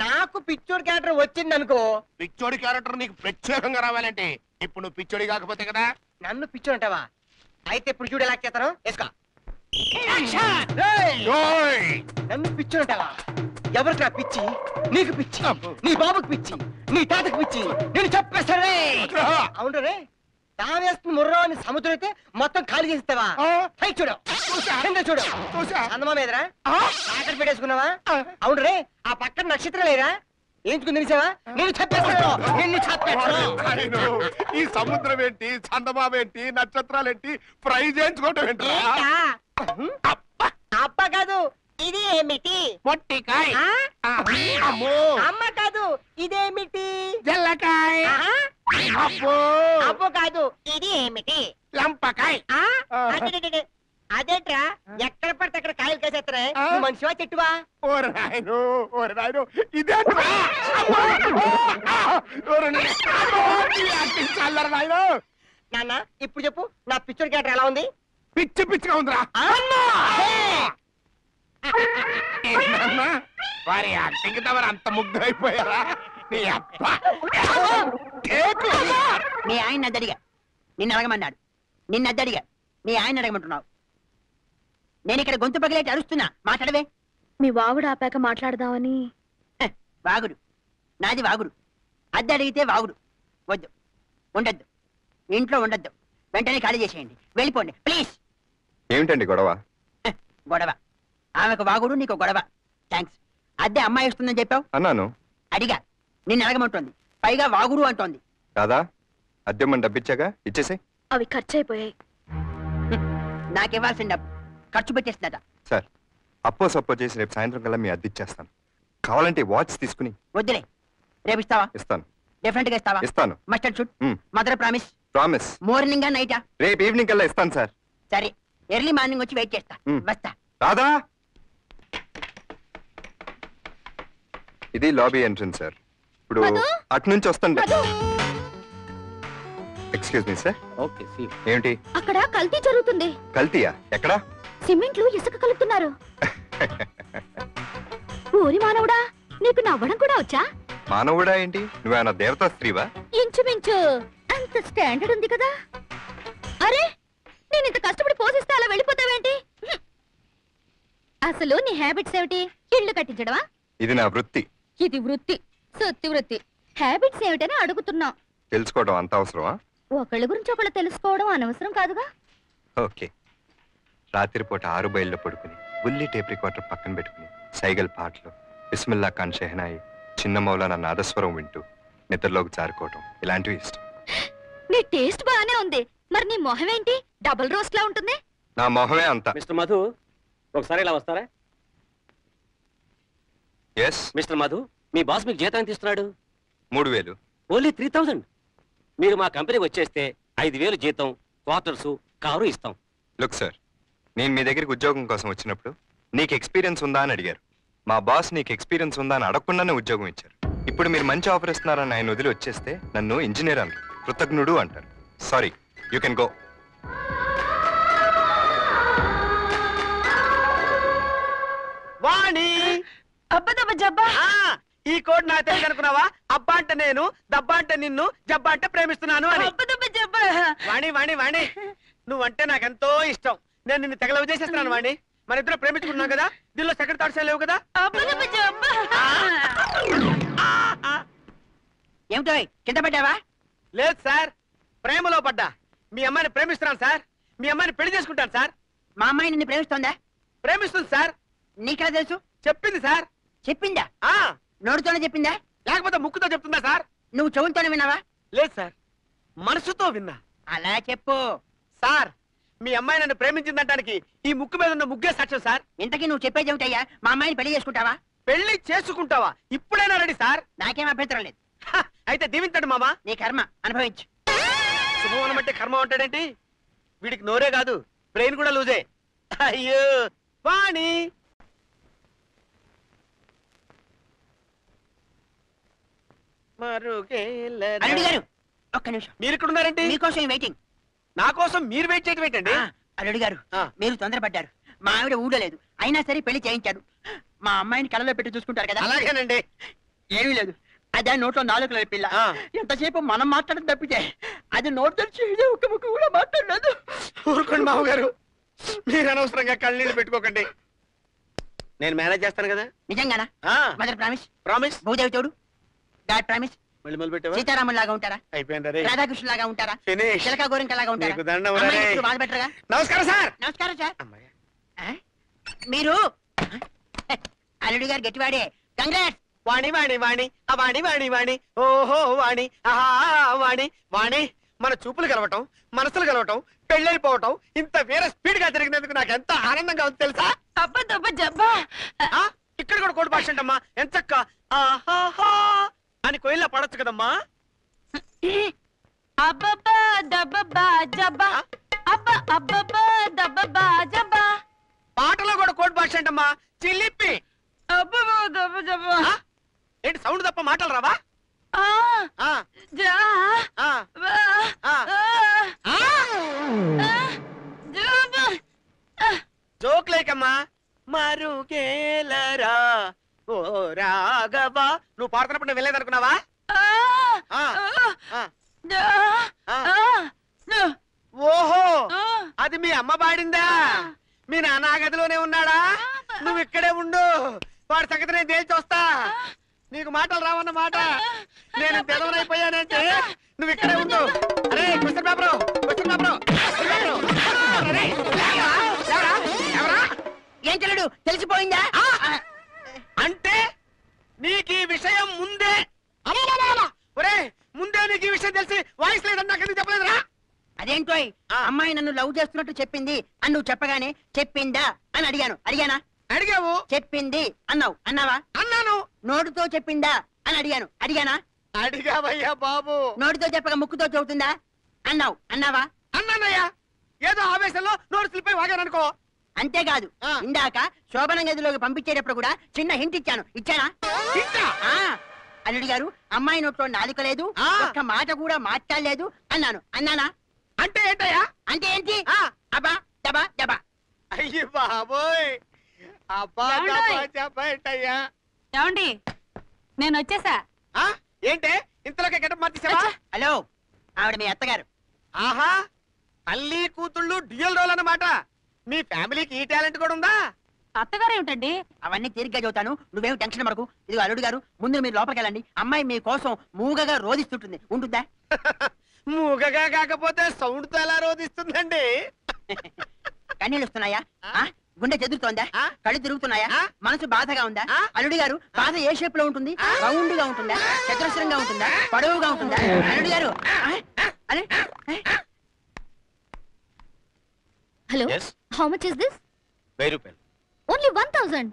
నాకు పిచ్చోడి క్యారెక్టర్ వచ్చింది అనుకో. పిచ్చోడి క్యారెక్టర్ నీకు ప్రత్యేకంగా రావాలంటే ఇప్పుడు నువ్వు పిచ్చోడి కాకపోతే కదా. నన్ను పిచ్చోడు అంటావా? అయితే ఇప్పుడు చూడు ఎలా చేస్తాను. వేసుకో. నన్ను పిచ్చోడు అంటావా? ఎవరికి నా పిచ్చి? నీకు పిచ్చి, నీ బాబుకి పిచ్చి, నీ తాతకి పిచ్చి. నేను చెప్పేస్తానే. అవును రే, తావేస్తుంది ముర్రో అని సముద్రం అయితే మొత్తం ఖాళీ చేస్తావా? చూడు చూడు అందమా మీదరా ఆకలి పెట్టేసుకున్నావా? అవును రే, ఆ పక్కన నక్షత్రం లేరా? ఏంచుకుని తెలిసావా? నేను చెప్పేస్తాను, నిన్ను చెప్పేస్తాను. ఈ సముద్రం ఏంటి, చందమామ ఏంటి, నక్షత్రాలేంటి, ఫ్రై చేయించుకోవటం ఏంటి? అప్ప కాదు, ఇది ఏమిటి? పొట్టికాయ. అమ్మ కాదు, ఇదేమిటి? జల్లకాయ. అప్పు కాదు, ఇది ఏమిటి? లంపకాయ. అదేట్రా, ఎక్కడ పడితే అక్కడ కాయలు కాసేస్తారా? మనిషివా చెట్టువా? ఓరి నాయను ఇదే నాన్న ఇప్పుడు చెప్పు, నా పిచ్చోడి క్యారెక్టర్ ఎలా ఉంది? పిచ్చి పిచ్చిగా ఉందిరా. వారి యాక్టింగ్ తవరు అంత ముగ్ధ అయిపోయారా? మీ ఆయన అద్దడిగా నిన్ను అడగమన్నాడు. నిన్ను అద్దడిగా మీ ఆయన అడగమంటున్నావు. నేను ఇక్కడ గొంతు పగిలేటి అరుస్తున్నా, మాట్లాడవే. మీ వాగుడు ఆపాక మాట్లాడదామని. వాగుడు నాది వాగుడు. అద్దె అడిగితే వాగుడు. వద్దు, ఉండద్దు, ఇంట్లో ఉండద్దు. వెంటనే ఖాళీ చేసేయండి, వెళ్ళిపోండి ప్లీజ్. ఏమిటండి గొడవ? గొడవ? ఆమెకు వాగుడు, నీకు గొడవ. థ్యాంక్స్. అద్దె అమ్మాయి వస్తుందని చెప్పావు. అన్నాను. అడిగా, నిన్ను అడగమంటోంది, పైగా వాగుడు అంటోంది. కాదా? అద్దెమ్మని డబ్బిచ్చాగా, ఇచ్చేసి. అవి ఖర్చు అయిపోయాయి. నాకివ్వాల్సిన డబ్బు ఖర్చు పెట్టేస్తుందట. సార్, అప్పో సప్పో చేసి రేపు సాయంత్రం కల్లా మీ అద్దె ఇచ్చేస్తాను. కావాలంటే వాచ్ తీసుకుని. వద్దులే, రేపు ఇస్తావా? ఇస్తాను. డెఫినెట్ గా ఇస్తావా? ఇస్తాను. మస్టర్డ్ షూట్, మదర్ ప్రామిస్. ప్రామిస్. మార్నింగ్ నైటా? రేపు ఈవినింగ్ కల్లా ఇస్తాను సార్. సరే, ఎర్లీ మార్నింగ్ వచ్చి వెయిట్ చేస్తా. వస్తా. రాదా? ఇది లాబీ ఎంట్రన్స్ సార్. ఇప్పుడు అటు నుంచి వస్తాండి. Excuse me sir. Okay, see. ఏమిటి? అక్కడ కల్తీ జరుగుతుంది. కల్తీయా? ఎక్కడా? సిమెంట్ లో ఇసుక కలుపుతున్నారు. ఊరి మానవుడా, నీకు నవ్వడం కూడా వచ్చా? మానవుడా ఏంటి? నువ్వేమన్నా దేవతా స్త్రీవా? ఇంచుమించు అంత స్టాండర్డ్ ఉంది కదా. అరే, నేను ఇంత కష్టపడి పోషిస్తే అలా వెళ్ళిపోతావేంటి? అసలు నీ హ్యాబిట్స్ ఏమిటి? ఇల్లు కట్టించడమా? ఇది నా వృత్తి. ఇది వృత్తి, సొత్తి వృత్తి. హ్యాబిట్స్ ఏమిటని అడుగుతున్నా. తెలుసుకోవడం అంత అవసరమా? ఒకళ్ళ గురించి ఒకళ్ళు తెలుసుకోవడం అనవసరం కాదుగా. ఓకే. రాత్రిపూట 6 బయల్లో పడుకుని బుల్లి టేప్ రికార్డర్ పక్కన పెట్టుకుని సైగల్ పాటలు, బిస్మిల్లా ఖాన్ షెహనాయి, చిన్న మౌలానా నాదస్వరం వింటూ నిద్రలోకి జారుకోవడం, ఇలాంటివి ఇష్టం. నీ టేస్ట్ బాగానే ఉంది, మరి నీ మొహం ఏంటి డబుల్ రోస్ట్ లా ఉంటుంది? నా మొహమే అంత. మిస్టర్ మధు, ఒకసారి ఇలా వస్తారా? ఎస్ మిస్టర్ మధు, మీ బాస్ మీకు జీతం ఎంత ఇస్తున్నాడు? 3000. ఓన్లీ 3000. మీరు మా కంపెనీకి వచ్చేస్తే 5000 జీతం, క్వార్టర్స్, కారు ఇస్తాం. లుక్ సార్, నేను మీ దగ్గరికి ఉద్యోగం కోసం వచ్చినప్పుడు నీకు ఎక్స్పీరియన్స్ ఉందా అని అడిగారు. మా బాస్ నీకు ఎక్స్పీరియన్స్ ఉందా అని అడగకుండానే ఉద్యోగం ఇచ్చారు. ఇప్పుడు మీరు మంచి ఆఫర్ ఇస్తున్నారని ఆయన వదిలి వచ్చేస్తే నన్ను ఇంజనీర్ అన్నారు, కృతజ్ఞుడు అంటారు. Sorry, you can go. Vani, అబ్బదబ్బ జబ్బా. ఈ కోడ్ నాకు తెలియదు అనుకున్నావా? అబ్బా అంటే నేను, దబ్బా అంటే నిన్ను, జబ్బా అంటే ప్రేమిస్తున్నాను అని. అబ్బదబ్బ జబ్బా. వాణి వాణి వాణి, నువ్వంటే నాకెంతో ఇష్టం. నేను నిన్ను తెగ లవ్ చేసేస్తున్నాను వాణి. మన ఇద్దరు ప్రేమించుకున్నాం కదా, దీనిలో సెకండ్ థాట్స్ లేవు కదా. అబ్బదబ్బ జబ్బా. ఏమిటో కింద పడ్డావా? లేదు సార్, ప్రేమలో పడ్డా. మీ అమ్మాయిని ప్రేమిస్తున్నాను సార్. మీ అమ్మాయిని పెళ్లి చేసుకుంటాను సార్. మా అమ్మాయి నిన్ను ప్రేమిస్తోందా? ప్రేమిస్తుంది సార్. నీకెలా తెలుసు? చెప్పింది సార్. చెప్పిందా? ఆ నోటితోనే చెప్పిందా లేకపోతే ముక్కుతో చెప్తుందా సార్? నువ్వు చెవులతోనే విన్నావా? లేదు సార్, మనసుతో విన్నా. అలా చెప్పు. సార్, మీ అమ్మాయి నన్ను ప్రేమించిందనడానికి ఈ ముక్కు మీద ఉన్న ముగ్గే సాక్ష్యం సార్. ఇంతకీ నువ్వు చెప్పేది ఏమిటయ్యా? మా అమ్మాయిని పెళ్లి చేసుకుంటావా? పెళ్లి చేసుకుంటావా? ఇప్పుడైనా రెడీ సార్. నాకేం అభ్యంతరం లేదు. అయితే దీవించండి మామా. నీ కర్మ అనుభవించు. శుభం అంటే కర్మ ఉంటాడేంటి? వీడికి నోరే కాదు, బ్రెయిన్ కూడా లూజే. అయ్యో వాణి. అల్లుడు గారు ఒక్క నిమిషం. మీరు ఇక్కడ ఉన్నారండి? మీకోసం వెయిటింగ్. నా కోసం మీరు వెయిట్ చేయడం ఏంటండి? అల్లుడు గారు మీరు తొందరపడ్డారు. మా ఆవిడ ఊడలేదు, అయినా సరే పెళ్లి చేయించారు. మా అమ్మాయిని కళ్ళలో పెట్టి చూసుకుంటారు కదా? అలాగేనండి. ఏమీ లేదు, అదే నోట్లో నాలుగు పిల్ల. ఎంతసేపు మనం మాట్లాడడం తప్పితే అది నోట్ తెలిసి ఒక్క ముక్క కూడా మాట్లాడలేదు. ఊరుకోండి మామగారు, మీరు అనవసరంగా కళ్ళనీళ్ళు పెట్టుకోకండి. నేను మేనేజ్ చేస్తాను కదా. నిజంగానా? Mother promise. ప్రామిస్. భూదేవి తోడు. God promise. మళ్ళీ మొదలు పెట్టావా? సీతారాములు లాగా ఉంటారా? అయిపోయింది. రాధాకృష్ణ లాగా ఉంటారా? ఫినిష్. చిలక గోరింక లాగా ఉంటారా? నీకు దండం రా. అమ్మాయిని ఎప్పుడు బాధ పెట్టరుగా? నమస్కారం సార్. నమస్కారం సార్. మీరు అల్లుడు గారు గట్టివాడే. కంగ్రాట్స్. వాణి వాణి వాణి ఆ వాణి వాణి వాణి ఓహో వాణి ఆహా వాణి వాణి. మన చూపులు కలవటం, మనసులు కలవటం, పెళ్ళైపోవటం ఇంత వేరే స్పీడ్ గా జరిగినందుకు నాకు ఎంత ఆనందంగా ఉంది తెలుసా? ఇక్కడ కూడా కోడి భాష అంటమ్మా. ఎంచక్క ఆహాహా అని కోయిల్లా పడొచ్చు కదమ్మా. పాటలో కూడా కోడి భాష అంటమ్మా. చిల్లిప్పి. ఏంటి సౌండ్ తప్ప మాటలు రావా? జోక్ లేకమ్మా. మరుగేలరా ఓ రాఘవా. నువ్వు పాడుతున్నప్పుడు నేను వెళ్ళేదనుకున్నావా? ఓహో, అది మీ అమ్మ పాడిందా? మీ నాన్న గదిలోనే ఉన్నాడా? నువ్వు ఇక్కడే ఉండు, వాడి సంగతి నేను తేల్చి వస్తా. నీకు మాటలు రావన్న మాట. నేను తెలవనైపోయానంటే నువ్వు ఇక్కడే ఉండు. అరే క్వశ్చన్ పేపరు, క్వశ్చన్ పేపరు. ఏం చెల్లడు తెలిసిపోయిందా? అంటే నీకు ఈ విషయం ముందే ఒరే ముందే నీకు ఈ విషయం తెలిసి వాయిస్ లేదని నాకు ఎందుకు చెప్పలేదురా? అదేంటో అమ్మాయి నన్ను లవ్ చేస్తున్నట్టు చెప్పింది అని నువ్వు చెప్పగానే చెప్పిందా అని అడిగాను. అడిగానా? అడిగావు. చెప్పింది అన్నావు. అన్నావా? అన్నాను. నోటితో చెప్పిందా అని అడిగాను. అడిగానా? అడిగావయ్యా బాబు. నోటితో చెప్పక ముక్కుతో చెబుతుందా అన్నావు. అన్నావా? అన్నానయ్యా. ఏదో ఆవేశంలో నోరు స్లిప్ అయి వాగాననుకో. అంతేకాదు, ఇందాక శోభన గదిలోకి పంపించేటప్పుడు కూడా చిన్న హింట్ ఇచ్చాను. ఇచ్చానా? అల్లుడి గారు అమ్మాయి నోట్లో నాలుక లేదు, ఒక్క మాట కూడా మాట్లాడలేదు అన్నాను. అన్నానా? అంటే ఏంటయ్యా? అంటే ఏంటి? అబ్బా దబా దబా. అయ్యి బాబోయ్. అబ్బా చెప్పయ్యా. ఏమండి నేను వచ్చేసా. ఏంటే ఇంతలోకి గెటప్ మార్చేసావా? హలో, ఆవిడ మీ అత్తగారు. ఆహా, తల్లి కూతుళ్ళు డ్యూయల్ రోల్ అన్నమాట. మీ ఫ్యామిలీకి ఈ టాలెంట్ కూడా ఉందా? అత్తగారు ఏమిటండి? అవన్నీ తీరిగ్గా చదువుతాను, నువ్వేం టెన్షన్ పడకు. ఇది అల్లుడు గారు, ముందు మీరు లోపలికి వెళ్ళండి. అమ్మాయి మీ కోసం మూగగా రోధిస్తుంటుంది. ఉంటుందా? మూగగా కాకపోతే సౌండ్ తో ఎలా రోధిస్తుందండి? కన్నీళ్ళు వస్తున్నాయా? గుండె చెదురుతోందా? కళ్ళు తిరుగుతున్నాయా? మనసు బాధగా ఉందా? అల్లుడి గారు, బాధ ఏ షేప్ లో ఉంటుంది? రౌండ్ గా ఉంటుందా? చతురస్రంగా ఉంటుందా? పొడవుగా ఉంటుందా? అల్లుడి గారు hello, how much is this? 1000 రూపాయలు. ఓన్లీ 1000.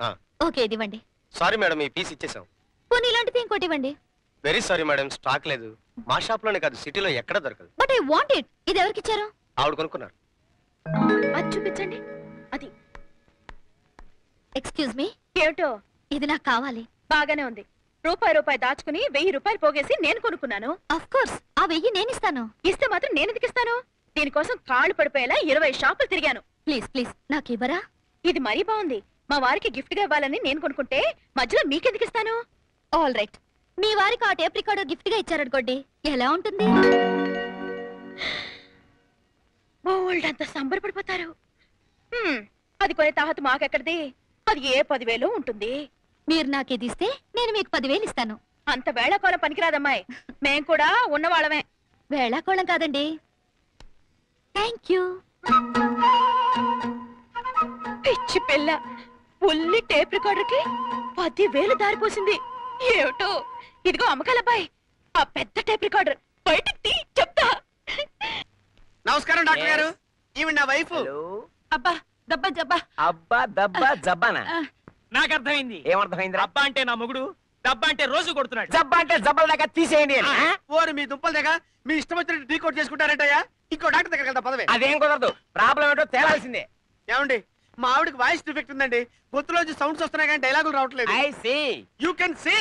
ఓకే, ఇది ఇవ్వండి. సారీ మేడం, ఈ పీస్ ఇచ్చేసాం. పోనీ ఇలాంటిది ఇంకోటి ఇవ్వండి. వెరీ సారీ మేడం, స్టాక్ లేదు. మా షాప్ లోనే కాదు, సిటీలో ఎక్కడ దొరకదు. But I want it. ఇది ఎవరికి ఇచ్చారు? ఆవిడ కొనుక్కున్నారు. అది చూపించండి. అది ఎక్స్క్యూజ్ మీ. ఏమిటో? ఇది నాకు కావాలి. బాగానే ఉంది. రూపాయి దాచుకుని 1000 రూపాయలు పోగేసి నేను కొనుక్కున్నాను. ఆఫ్ కోర్స్, ఆ 1000 నేను ఇస్తాను. ఇస్తే మాత్రం నేను ఎందుకు ఇస్తాను? దీనికోసం కాళ్ళు పడిపోయేలా 20 షాపులు తిరిగాను. ప్లీజ్ ప్లీజ్ నాకు ఇవ్వరా? ఇది మరీ బాగుంది. మా వారికి గిఫ్ట్ గా ఇవ్వాలని నేను కొనుక్కుంటే మధ్యలో మీకెందుకు ఇస్తాను? ఆల్ రైట్, మీ వారికి ఆ టేప్ రికార్డర్ గిఫ్ట్ గా ఇచ్చారనుకోండి, ఎలా ఉంటుంది? బోల్డ్ అంత సంబరపడిపోతారు. అది కొనే తాహత మాకెక్కడిది? అది ఏ 10,000 ఉంటుంది. మీరు నాకు ఇది ఇస్తే నేను మీకు 10,000 ఇస్తాను. అంత వేళాకోళం పనికిరాదమ్మాయి. మేం కూడా ఉన్నవాళ్ళమే. వేళాకోళం కాదండి. Thank you. పిచ్చి పిల్ల ఉల్లి టేప్ రికార్డర్కి 10,000 దారిపోసింది. ఏమిటో. ఇదిగో అమ్మకాలబ్బాయి, ఆ పెద్ద టేప్ రికార్డర్ బయటికి తీ, చెప్తా. నమస్కారం డాక్టర్ గారు. ఈవిడ నా వైఫ్. అబ్బా దబ్బా జబ్బా. అబ్బా దబ్బా జబ్బానా? నాకు అర్థమైంది. ఏమర్థమైంది? అబ్బా అంటే నా మొగుడు, దబ్బా అంటే రోజు కొడుతున్నాడు. జబ్బా అంటే జబ్బల దగ్గర తీసేయండి. ఓరు మీ దుంపల దగ్గర మీ ఇష్టం వచ్చినట్టు డీ కోట్ చేసుకుంటారంటయ్యా. ఇంకో డాక్టర్ దగ్గర కదా పదవే. అదేం కుదరదు. ప్రాబ్లం ఏంటో తేలాల్సిందే. ఏమండి, మా ఆవిడకి వాయిస్ డిఫెక్ట్ ఉందండి. గొంతులోంచి సౌండ్స్ వస్తున్నాయి కానీ డైలాగులు రావట్లేదు. I see. You can see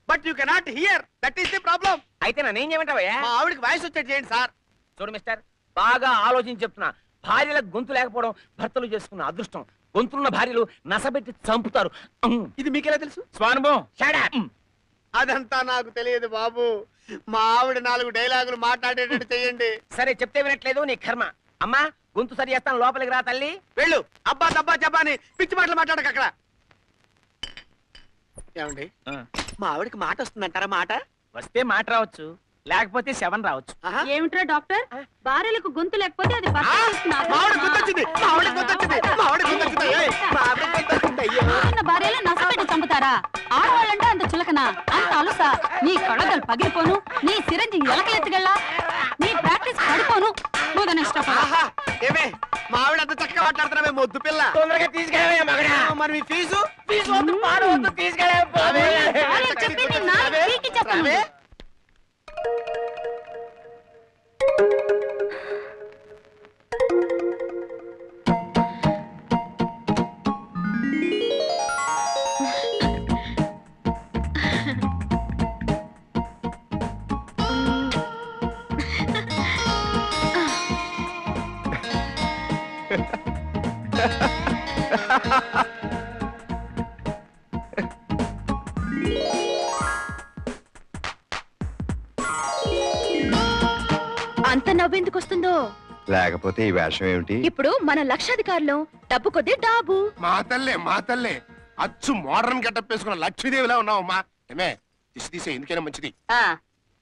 but you cannot hear. That is the problem. అయితే నన్నేం చేయమంటావయ్యా? మా ఆవిడకి వాయిస్ వచ్చేది చేయండి సార్. చూడు మిస్టర్, బాగా ఆలోచించి చెప్తున్నా. భార్యలకు గొంతు లేకపోవడం భర్తలు చేసుకున్న అదృష్టం. గొంతున్న భార్యలు నసబెట్టి చంపుతారు. ఇది మీకెలా తెలుసు? స్వానుభవం. అదంతా నాకు తెలియదు బాబు. మా ఆవిడ 4 డైలాగులు మాట్లాడేటట్టు చెయ్యండి. సరే చెప్తే వినట్లేదు, నీ కర్మ. అమ్మా గొంతు సరి చేస్తాను, లోపలికి రా తల్లి. వెళ్ళు. అబ్బా దబ్బా జబ్బా అని పిచ్చి మాటలు మాట్లాడక అక్కడ. ఏమండి, మా ఆవిడకి మాట వస్తుందంటారా? మాట వస్తే మాట రావచ్చు, లేకపోతే శవం రావచ్చు. ఏమిట్రా డాక్టర్, భార్యలకు గొంతు లేకపోతే అది భర్త చేస్తున్నారు. చిన్న భార్యలు నసపెట్టి చంపుతారా? ఆడవాళ్ళంటే అంత చులకనా? అంత అలుసా? నీ కళ్ళగలు పగిలిపోను, నీ సిరంజి ఎలకెత్తుకెళ్ళా, నీ ప్రాక్టీస్ పడిపోను. ఏమే మా ఆవిడ అంత చక్కగా మాట్లాడుతున్నావే మొద్దు పిల్ల. తొందరగా తీసుకెళ్ళవే మగడా. మరి మీ ఫీజు వద్దు, పాడు వద్దు, తీసుకెళ్ళవే. అంత నవ్వెందుకు వస్తుందో. లేకపోతే ఈ వేషం ఏమిటి? ఇప్పుడు మన లక్షాధికారులు డబ్బు కొద్ది డాబు. మా తల్లే అచ్చు మోడర్న్ గెటప్ వేసుకున్న లక్ష్మీదేవిలా ఉన్నావమ్మా. ఏమే తీసే ఎందుకైనా మంచిది.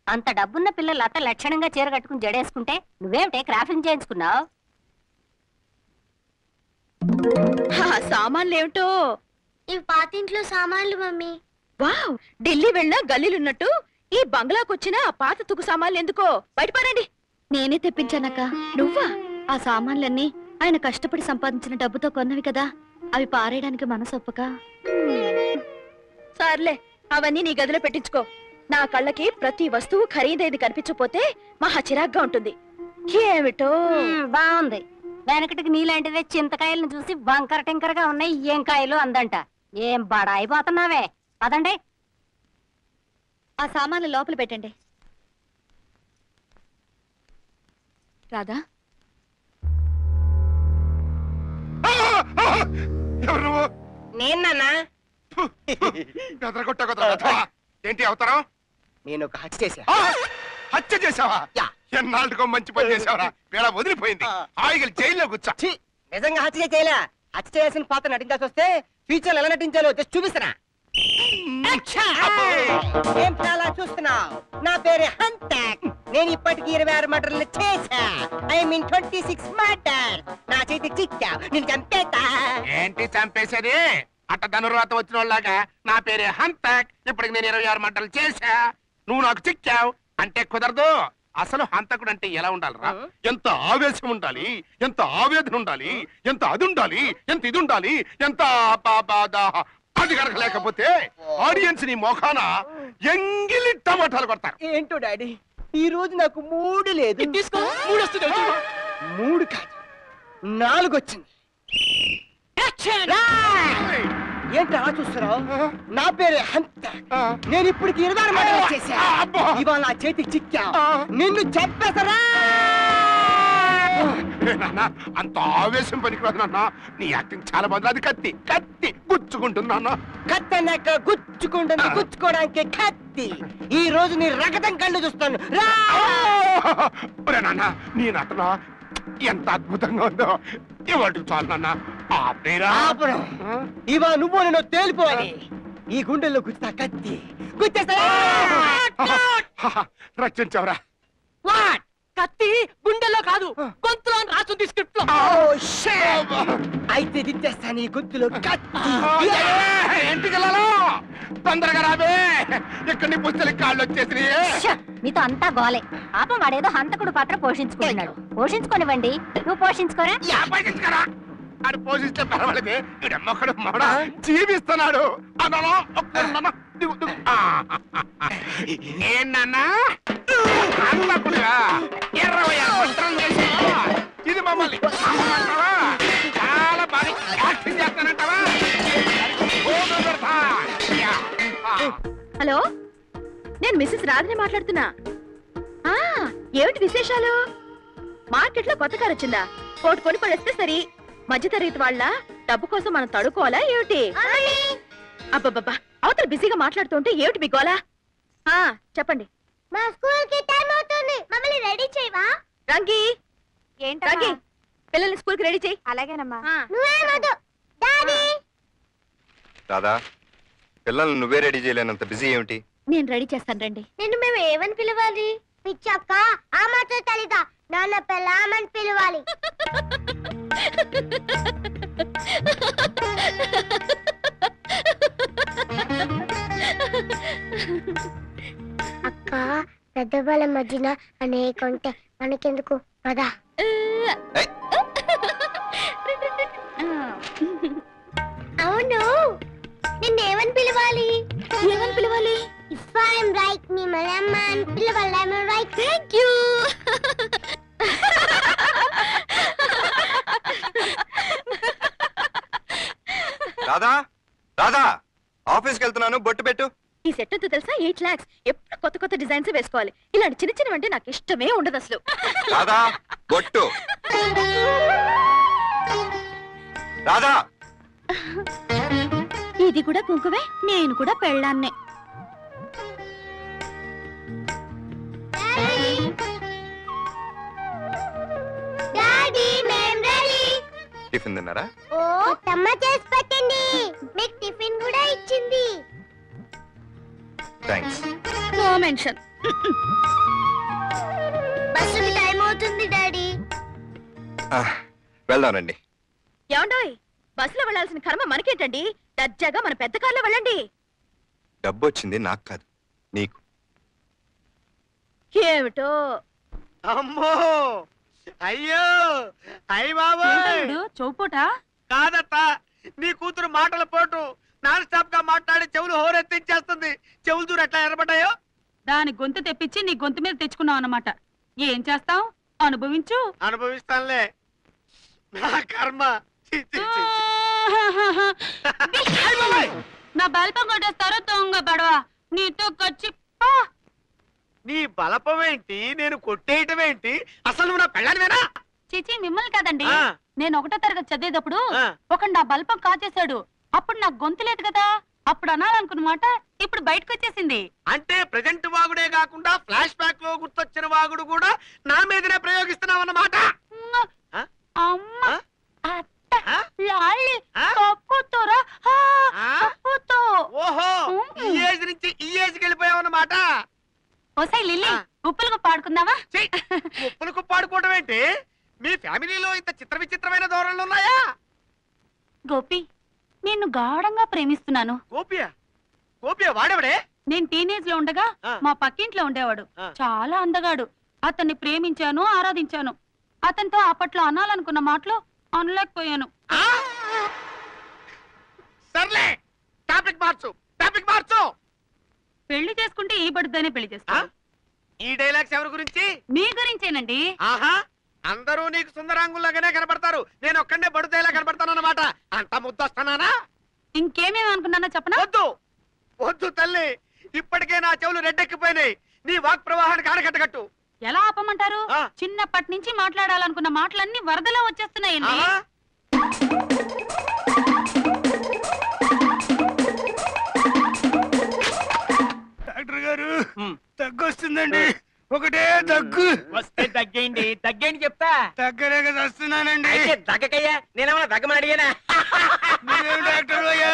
అంత డబ్బున్న పిల్లలు అత్త లక్షణంగా చీర కట్టుకుని జడేసుకుంటే నువ్వేమిటే క్రాఫింగ్ చేయించుకున్నావు? సామాన్లు ఏమిటో. ఇవి పాతింట్లో సామాన్లు మమ్మీ. వావ్, ఢిల్లీ వెళ్ళినా గల్లీలున్నట్టు ఈ బంగ్లాకొచ్చిన ఆ పాత తుకు సామాన్లు ఎందుకో? బయటపారండి. నేనే తెప్పించానక్క. నువ్వా? ఆ సామాన్లన్నీ ఆయన కష్టపడి సంపాదించిన డబ్బుతో కొన్నవి కదా, అవి పారేయడానికి మనసొప్పక. సర్లే, అవన్నీ నీ గదిలో పెట్టించుకో. నా కళ్ళకి ప్రతి వస్తువు ఖరీదైంది కనిపించకపోతే మహా చిరాగ్గా ఉంటుంది. ఏమిటో. బాగుంది. వెనకటికి నీలాంటిదే చింతకాయలను చూసి వంకర టింకరగా ఉన్నాయి ఏం కాయలు అందంట. ఏం బడాయిపోతున్నావే. పదండి. ఆ సామాన్లు లోపల పెట్టండి. రాధా, నేనన్నా ఏంటి అవతారం? నేను ఒక హత్య చేశా. హత్య చేసావా? ఎన్నాళ్ళకో మంచి పని చేసావరా. వేళ వదిలిపోయింది. హాయిగా జైల్లో కూర్చో. నిజంగా హత్య చేయలే. హత్య చేయాల్సిన పాత్ర నటించాల్సి వస్తే ఫ్యూచర్ ఎలా నటించాలో జస్ట్ చూపిస్తున్నా. ఏం చాలా చూస్తున్నావు? నా పేరు హంతక్. నేను ఇప్పటికి 26 మర్డర్లు చేశా. I mean 26 murder. నా చేతికి చిక్కావు, నేను చంపేతా. ఏంటి చంపేసేది? అట్ట ధనుర్వాత వచ్చిన వాళ్ళగా నా పేరే హంతక్. ఇప్పటికి నేను 26 మర్డర్లు చేశా. నువ్వు నాకు చిక్కావు అంటే కుదరదు. అసలు హంతకుడు అంటే ఎలా ఉండాలిరా? ఎంత ఆవేశం ఉండాలి, ఎంత ఆవేదన ఉండాలి, ఎంత అది ఉండాలి, ఎంత ఇది ఉండాలి, ఎంత అది కనుక లేకపోతే ఆడియన్స్ నీ మొఖాన ఎంగిలి టమాటాలు కొడతారు. ఏంటో డాడీ, ఈ రోజు నాకు మూడు లేదు. తీసుకో, 3 వస్తుంది. 3 కాదు, 4 వచ్చింది. ఏంటి అలా చూస్తున్నావు? నా పేరే హంత. నేను ఇప్పటికి 26 మర్డర్లు చేశా. ఇవాళ నా చేతికి చిక్కా, నిన్ను చంపేస్తారా? అంత ఆవేశం పనికిరాదు నాన్న. నీ యాక్టింగ్ చాలా బాగుంది. అది కత్తి కత్తి గుచ్చుకుంటుంది నాన్న. కత్తి అన్నాక గుచ్చుకుంటుంది, గుచ్చుకోవడానికి కత్తి. ఈ రోజు నీ రగతం కళ్ళు చూస్తాను. నాన్న నీ నటన ఎంత అద్భుతంగా ఉందో. ఇవాటి చాలు నాన్న. ఇవా నువ్వు నేను తేలిపోవాలి. ఈ గుండెల్లో గుచ్చుతా కత్తి, రక్షించవరా. వాట్ కత్తి గుండెల్లో కాదు గొంతులో అని రాస్తుంది స్క్రిప్ట్ లో. అయితే దించేస్తాను ఈ గొంతులో ఎంటికలలో తొందరగా రాబే. ఇక్కడ నీ పుస్తలు కాళ్ళు వచ్చేసి. మీతో అంతా గోలే. పాపం వాడేదో హంతకుడు పాత్ర పోషించుకుంటున్నాడు. పోషించుకోనివ్వండి. నువ్వు పోషించుకోరా. పోషించుకోరా. అది పోషిస్తే పర్వాలేదే. ఇడమ్మొక్కడు మొడ జీవిస్తున్నాడు. ఏంటన్నా హంతకుడుగా 26 కుట్రలు చేసి ఇది మమ్మల్ని చాలా బాగా యాక్షన్ చేస్తానంటావా? హలో, నేను మిస్సెస్ రాధిని మాట్లాడుతున్నా. ఏమిటి విశేషాలు? మార్కెట్ లో కొత్త కారు వచ్చిందా? కోటి కొని పడేస్తే సరి. మధ్యతరగతి వాళ్ళ డబ్బు కోసం మనం తడుకోవాలా ఏమిటి? అబ్బబ్బబ్బా, అవతల బిజీగా మాట్లాడుతుంటే ఏమిటి మీ గోలా? చెప్పండి. మా స్కూల్ కి టైం అవుతుంది, మమ్మల్ని రెడీ చేయవా? రంగి, రంగి, పిల్లల్ని స్కూల్ కి రెడీ చేయి. అలాగేనమ్మా. నువ్వేమదు డాడీ. రాధా, పిల్లల్ని నువ్వే రెడీ చేయలేనంత బిజీ ఏమిటి? నేను రెడీ చేస్తాను రండి. నిన్ను మేము ఏమని పిలవాలి? పిచ్చక్క ఆ మాత్రం తెలీదా? నాన్న పెళ్ళామని పిలవాలి. అక్క పెద్దవాళ్ళ మధ్యన అనేకంటే మనకెందుకు పదా. అవును, నిన్నేమని పిలవాలి? ఏమని పిలవాలి? ఇఫ్ ఐఎమ్ రైట్ మిమ్మల్ని అమ్మ అని పిలవాలి. I'm right. Thank you. Radha, Radha, ఆఫీస్కి వెళ్తున్నాను, బొట్టు పెట్టు. ఈ సెట్ అంతా తెలుసా? 8 lakhs. ఎప్పుడు కొత్త కొత్త డిజైన్స్ వేసుకోవాలి. ఇలాంటి చిన్న చిన్నవి అంటే నాకు ఇష్టమే ఉండదు అసలు. రాధా, బొట్టు. రాధా, ఇది కూడా కుంకుమే. నేను కూడా పెళ్ళాన్నే. డాడీ మేము రెడీ. టిఫిన్ తిన్నారా? ఓ తమ్మ చేసి పెట్టండి. మీకు టిఫిన్ కూడా ఇచ్చింది. థ్యాంక్స్. No mention. బస్సుకి టైం అవుతుంది డాడీ. వెళ్దాం రండి. ఏమండోయ్, బస్సులో వెళ్ళాల్సిన కర్మ మనకేంటండి? దర్జాగా మన పెద్ద కార్లో వెళ్ళండి. డబ్బు వచ్చింది నాకు కాదు, నీకు. ఏమిటో. అమ్మో, అయ్యో, అయ్య బాబు, చౌపూట కాదత్తా, నీ కూతురు మాటల పోటు నాన్ స్టాప్ గా మాట్లాడి చెవులు హోరెత్తించేస్తుంది. చెవులు దూరం ఎట్లా ఎరబడ్డాయో. దాని గొంతు తెప్పించి నీ గొంతు మీద తెచ్చుకున్నావు అన్నమాట. ఏం చేస్తావు? అనుభవించు. అనుభవిస్తానులే, నా కర్మ. నా బల్పం కొట్టేస్తారో దొంగ బడవా. నీతో ఖర్చు. నీ బలపం ఏంటి, నేను కొట్టేయటం ఏంటి? అసలు నువ్వు నా పెళ్ళానివేనా? చిచి, మిమ్మల్ని కాదండి. నేను 1వ తరగతి చదివేటప్పుడు ఒక నా బల్పం కాచేశాడు. అప్పుడు నాకు గొంతు లేదు కదా. అప్పుడు అనాలనుకున్నమాట ఇప్పుడు బయటకు వచ్చేసింది. అంటే ప్రెజెంట్ వాగుడే కాకుండా ఫ్లాష్ బ్యాక్ లో గుర్తొచ్చిన వాగుడు కూడా నా మీదనే ప్రయోగిస్తున్నావు అన్నమాట. అమ్మ, అత్త, లాలి, కప్పుతోరా, కప్పుతో. ఓహో, ఈ ఏజ్ నుంచి ఈ ఏజ్కి వెళ్ళిపోయావు అన్నమాట. ఓసై లిల్లీ, ఉప్పులకు పాడుకుందావా? ఉప్పులకు పాడుకోవడం ఏంటి? మీ ఫ్యామిలీలో ఇంత చిత్ర విచిత్రమైన ధోరణులు ఉన్నాయా? గోపి, నిన్ను గాఢంగా ప్రేమిస్తున్నాను. గోపియా? గోపియా వాడెవడే? నేను టీనేజ్ లో ఉండగా మా పక్కింట్లో ఉండేవాడు. చాలా అందగాడు. అతన్ని ప్రేమించాను, ఆరాధించాను. అతనితో అప్పట్లో అనాలనుకున్న మాటలు అనలేకపోయాను. సర్లే, టాపిక్ మార్చు, టాపిక్ మార్చు. పెళ్లి చేసుకుంటే ఈ బడుద్దనే పెళ్లి చేస్తా. ఈ డైలాగ్స్ ఎవరి గురించి? మీ గురించేనండి. ఆహా, అందరూ నీకు సుందరాంగుల్లాగానే కనబడతారు, నేను ఒక్కడే బడుదేలా కనబడతాను అన్నమాట. అంత ముద్దొస్తానా? ఇంకేమేమి అనుకున్నానో చెప్పనా? వద్దు వద్దు తల్లి, ఇప్పటికే నా చెవులు రెడ్డెక్కిపోయినాయి. నీ వాక్ ప్రవాహానికి ఆనకట్టగట్టు. ఎలా ఆపమంటారు? చిన్నప్పటి నుంచి మాట్లాడాలనుకున్న మాటలన్నీ వరదలా వచ్చేస్తున్నాయండి. డాక్టర్ గారు, తగ్గొస్తుందండి. ఒకటే దగ్గు. వస్తే తగ్గేయండి, తగ్గేయండి చెప్తా. దగ్గరేగా వస్తున్నానండి. దగ్గకయ్యా, నేనేమన్నా దగ్గమని అడిగానా? డాక్టర్ అయ్యా,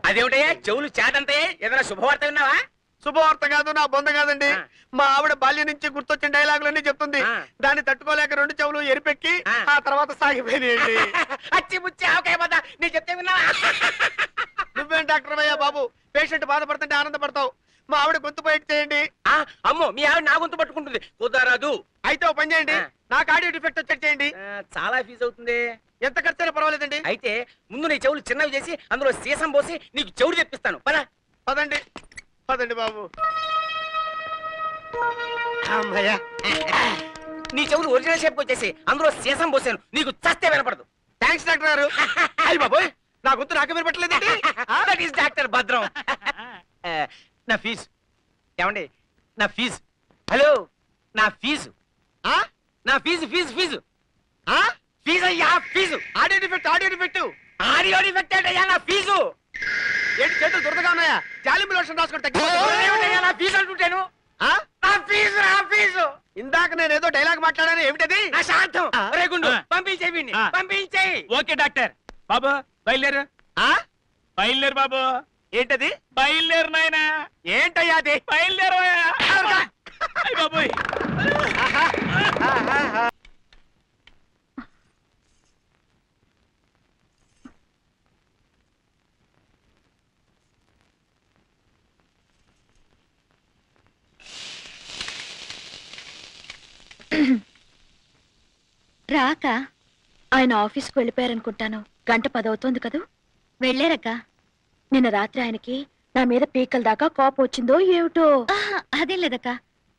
అదేమిటయ్యా చెవులు చేతంతే ఏదైనా శుభవార్త విన్నావా? శుభవార్త కాదు, నా బొంద కాదండి. మా ఆవిడ బాల్యం నుంచి గుర్తొచ్చిన డైలాగులన్నీ చెప్తుంది. దాన్ని తట్టుకోలేక 2 చెవులు ఎరిపెక్కి ఆ తర్వాత సాగిపోయినాయండి. అచ్చి ముచ్చి ఆవకాయ బద్ద నీ చెప్తే విన్నావా? నువ్వేం డాక్టర్ అయ్యా బాబు, పేషెంట్ బాధపడుతుంటే ఆనందపడతావు. మా ఆవిడ గొంతు బయట చేయండి. అమ్మో మీ ఆవిడ నా గొంతు పట్టుకుంటుంది, కుదరదు. అయితే ఓ పని చేయండి, నాకు ఆడియో డిఫెక్ట్ వచ్చేది చేయండి. చాలా ఫీజు అవుతుంది. ఎంత ఖర్చైనా పర్వాలేదండి. అయితే ముందు నీ చెవులు చిన్నవి చేసి అందులో సీసం పోసి నీకు చెవులు తెప్పిస్తాను. పదండి పదండి బాబు. నీ చెవులు ఒరిజినల్ షేప్ వచ్చేసి అందులో సీసం పోసాను, నీకు చస్తే వినపడదు. థ్యాంక్స్ డాక్టర్ గారు. అయ్యి బాబోయ్, నా గొంతు నాకే వినపట్టలేదండి. దట్ ఈస్ డాక్టర్ భద్రం. నా ఫీజు ఏమండి? నా ఫీజు. హలో, నా ఫీజు. నా ఫీజు ఫీజు ఫీజు ఫీజు అయ్యా, fee. Audio defect audio defect audio defect అయ్యా నా ఫీజు. ఏంటి చేతులు దురదగా ఉన్నాయా? జాలింబు లోషన్ రాసుకుంటా. నా ఫీజు అంటుంటాను. నా ఫీజు నా ఫీజు. ఇందాక నేను ఏదో డైలాగ్ మాట్లాడాను, ఏమిటది? నా శాంతం. రేగుండు పంపించేవి పంపించేయి. Okay doctor. బాబు బయలుదేరు. బయలుదేరు బాబు. ఏంటది? బయలుదేరు నాయనా. ఏంటయ్యా అది? బయలుదేరు. బాబోయ్. రాక ఆయన ఆఫీస్కి వెళ్ళిపోయారనుకుంటాను. 1:10 అవుతోంది కదూ. వెళ్ళారక్క. నిన్న రాత్రి ఆయనకి నా మీద పీకల దాకా కోపం వచ్చిందో ఏమిటో. అదేం లేదక్క,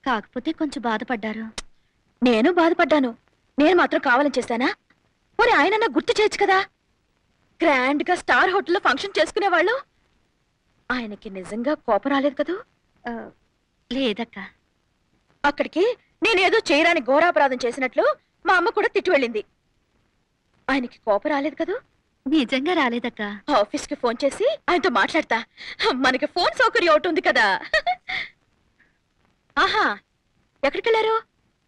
కాకపోతే కొంచెం బాధపడ్డారు. నేను బాధపడ్డాను. నేను మాత్రం కావాలని చేశానా? మరి ఆయన గుర్తు చేయొచ్చు కదా. గ్రాండ్ గా స్టార్ హోటల్లో ఫంక్షన్ చేసుకునేవాళ్ళు. ఆయనకి నిజంగా కోపం రాలేదు కదూ? లేదక్క. అక్కడికి నేనేదో చేయరాని ఘోరాపరాధం చేసినట్లు మా అమ్మ కూడా తిట్టి వెళ్ళింది. ఆయనకి కోపం రాలేదు కదూ? నిజంగా రాలేదక్క. ఆఫీస్ కి ఫోన్ చేసి ఆయనతో మాట్లాడతా. మనకి ఫోన్ సౌకర్యం ఒకటి ఉంది కదా. ఆహా, ఎక్కడికి వెళ్ళారు?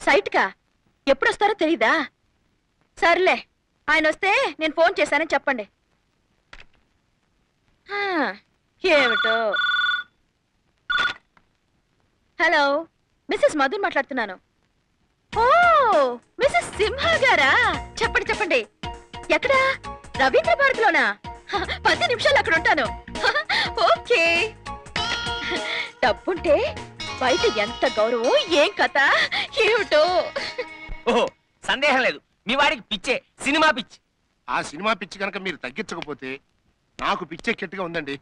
సైట్ కా? ఎప్పుడు వస్తారో తెలీదా? సర్లే, ఆయన వస్తే నేను ఫోన్ చేశానని చెప్పండి. ఏమిటో. హలో, మిస్సెస్ మధుర్ మాట్లాడుతున్నాను. ఓ, మిస్సెస్ సింహ గారా? చెప్పండి చెప్పండి. ఎక్కడా? రవీంద్ర భారత్ లోనా? 10 నిమిషాలు అక్కడ ఉంటాను. ఓకే. డబ్బుంటే బయట ఎంత గౌరవం, ఏం కథ ఏమిటో. ఓహో, సందేహం లేదు, మీ వాడికి పిచ్చే, సినిమా పిచ్చి. ఆ సినిమా పిచ్చి కనుక మీరు తగ్గించకపోతే నాకు పిచ్చెక్కిట్టుగా ఉందండి.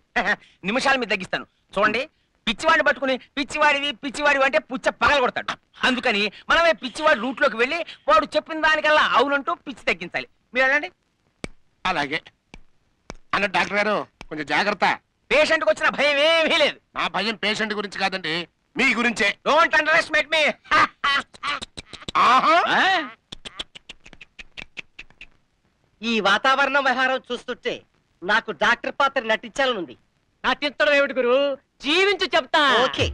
నిమిషాలు మీరు తగ్గిస్తాను. చూడండి, పిచ్చివాడిని పట్టుకుని పిచ్చివాడి అంటే పుచ్చ పగల కొడతాడు. అందుకని మనమే పిచ్చివాడి రూట్ లోకి వెళ్ళి వాడు చెప్పిన దానికల్లా అవునంటూ పిచ్చి తగ్గించాలి. మీరు వెళ్ళండి. అలాగే అన్న డాక్టర్ గారు, కొంచెం జాగ్రత్త. పేషెంట్ కి వచ్చిన భయం ఏమీ లేదు. నా భయం పేషెంట్ గురించి కాదండి, మీ గురించే. డోంట్ అండర్ ఎస్టిమేట్ మీ. ఈ వాతావరణం వ్యవహారం చూస్తుంటే నాకు డాక్టర్ పాత్ర నటించాలనుంది. నటించడం ఏమిటి గురు, జీవించి చెప్తా. ఓకే.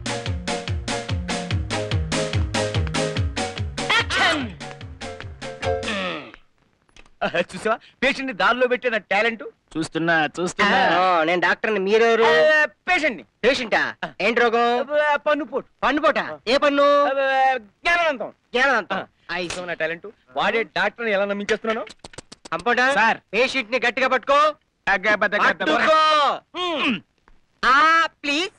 చూసావా పేషెంట్ ని దారిలో పెట్టిన టాలెంట్. చూస్తున్నా. నేను డాక్టర్ని, మీరెవరు? పేషెంట్ ని. పేషెంటా? ఏంటి రోగం? పన్నుపోటు. పన్నుపోట? ఏ పన్ను? జ్ఞానవంతం. జ్ఞానవంతం. ఐసో నా టాలెంట్. వాడే డాక్టర్ ఎలా నమ్మించేస్తున్నాను. కంపౌండర్ సార్, పేషెంట్ ని గట్టిగా పట్టుకో. ప్లీజ్.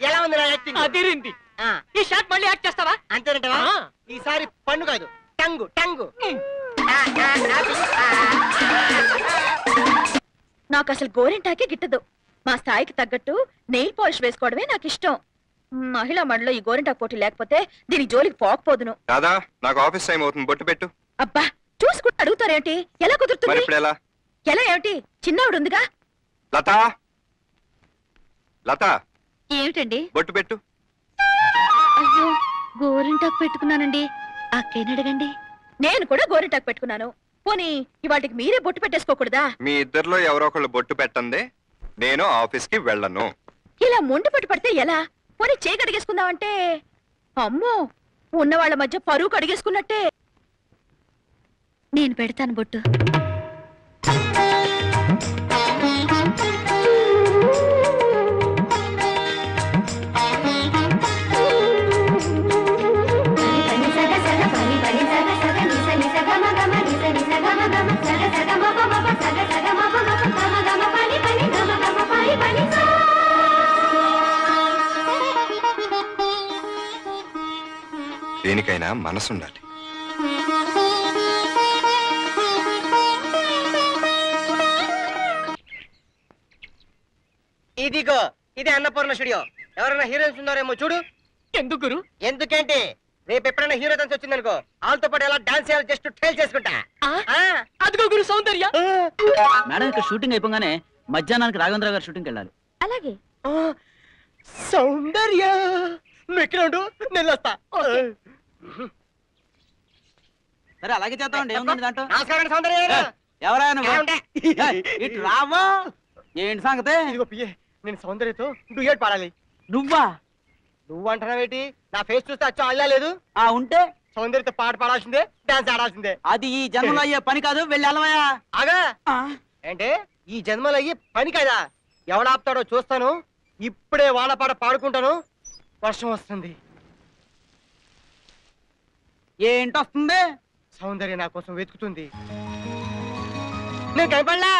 ఎలా ఉంది నా యాక్టింగ్? అదిరింది. ఈ షాట్ మళ్ళీ యాక్ట్ చేస్తావా? అంతేనంటవా? ఈసారి పన్ను కాదు, టంగు టంగు. నాకు అసలు గోరింటాకే గిట్టదు. మా స్థాయికి తగ్గట్టు నెయిల్ పాలిష్ వేసుకోవడమే నాకు ఇష్టం. మహిళా మండలో ఈ గోరింటాకు పోటీ లేకపోతే దీనికి జోలికి పోకపోదును. రాదా, నాకు ఆఫీస్ టైం అవుతుంది, బొట్టు పెట్టు. అబ్బా, చూసుకుంటూ అడుగుతారేమిటి? ఎలా కుదురుతుంది? ఎలా ఎలా ఏమిటి? చిన్నవాడు ఉందిగా. లతా, లతా, ఏమిటండి? బొట్టు పెట్టు. అయ్యో, గోరింటాకు పెట్టుకున్నానండి. అక్కని అడగండి. నేను కూడా గోరింటాకు పెట్టుకున్నాను. పోనీ ఇవాటికి మీరే బొట్టు పెట్టేసుకోకూడదా? మీ ఇద్దరిలో ఎవరో ఒకళ్ళు బొట్టు పెట్టందే నేను ఆఫీస్కి వెళ్ళను. ఇలా మొండి పట్టు పడితే ఎలా? పోనీ చేయి కడిగేసుకుందామంటే అమ్మో, ఉన్న వాళ్ళ మధ్య పరువు కడిగేసుకున్నట్టే. నేను పెడతాను బొట్టు. దేనికైనా మనసుండాలి. ఇదిగో ఇది అన్నపూర్ణ స్టూడియో. ఎవరైనా హీరోయిన్స్ ఉన్నారేమో చూడు. ఎందుకు గురు? ఎందుకంటే రేపు ఎప్పుడైనా హీరో డాన్స్ వచ్చిందనుకో, వాళ్ళతో పాటు ఎలా డాన్స్ చేయాలి జస్ట్ ట్రైల్ చేసుకుంటా. అదిగో గురు సౌందర్య. మేడం ఇక్కడ షూటింగ్ అయిపోగానే మధ్యాహ్నానికి రాఘవేంద్ర గారు షూటింగ్కి వెళ్ళాలి. అలాగే. సౌందర్య నువ్వు ఎక్కడ ఉండు, నేను వస్తా. సరే అలాగే చేద్దామండి. ఏముందండి దాంట్లో? నమస్కారం సౌందర్య. ఎవరా నువ్వు? ఇటు రావా? ఏంటి సంగతే? ఇదిగో పియ్యే, నేను సౌందర్యతో డ్యూయట్ పాడాలి. నువ్వా? నువ్వు అంటున్నావేటి? నా ఫేస్ చూస్తే అచ్చం అల్లా లేదు. ఉంటే సౌందర్యతో పాట పాడాల్సిందే, డాన్స్ ఆడాల్సిందే. అది ఈ జన్మలో అయ్యే పని కాదు. వెళ్ళి అలవయా. ఆగా అంటే ఈ జన్మలో అయ్యి పని కదా. ఎవడాపుతాడో చూస్తాను. ఇప్పుడే వానపాట పాడుకుంటాను. వర్షం వస్తుంది. ఏంటొస్తుంది? సౌందర్య నా కోసం వెతుకుతుంది. నేను కనపడలా.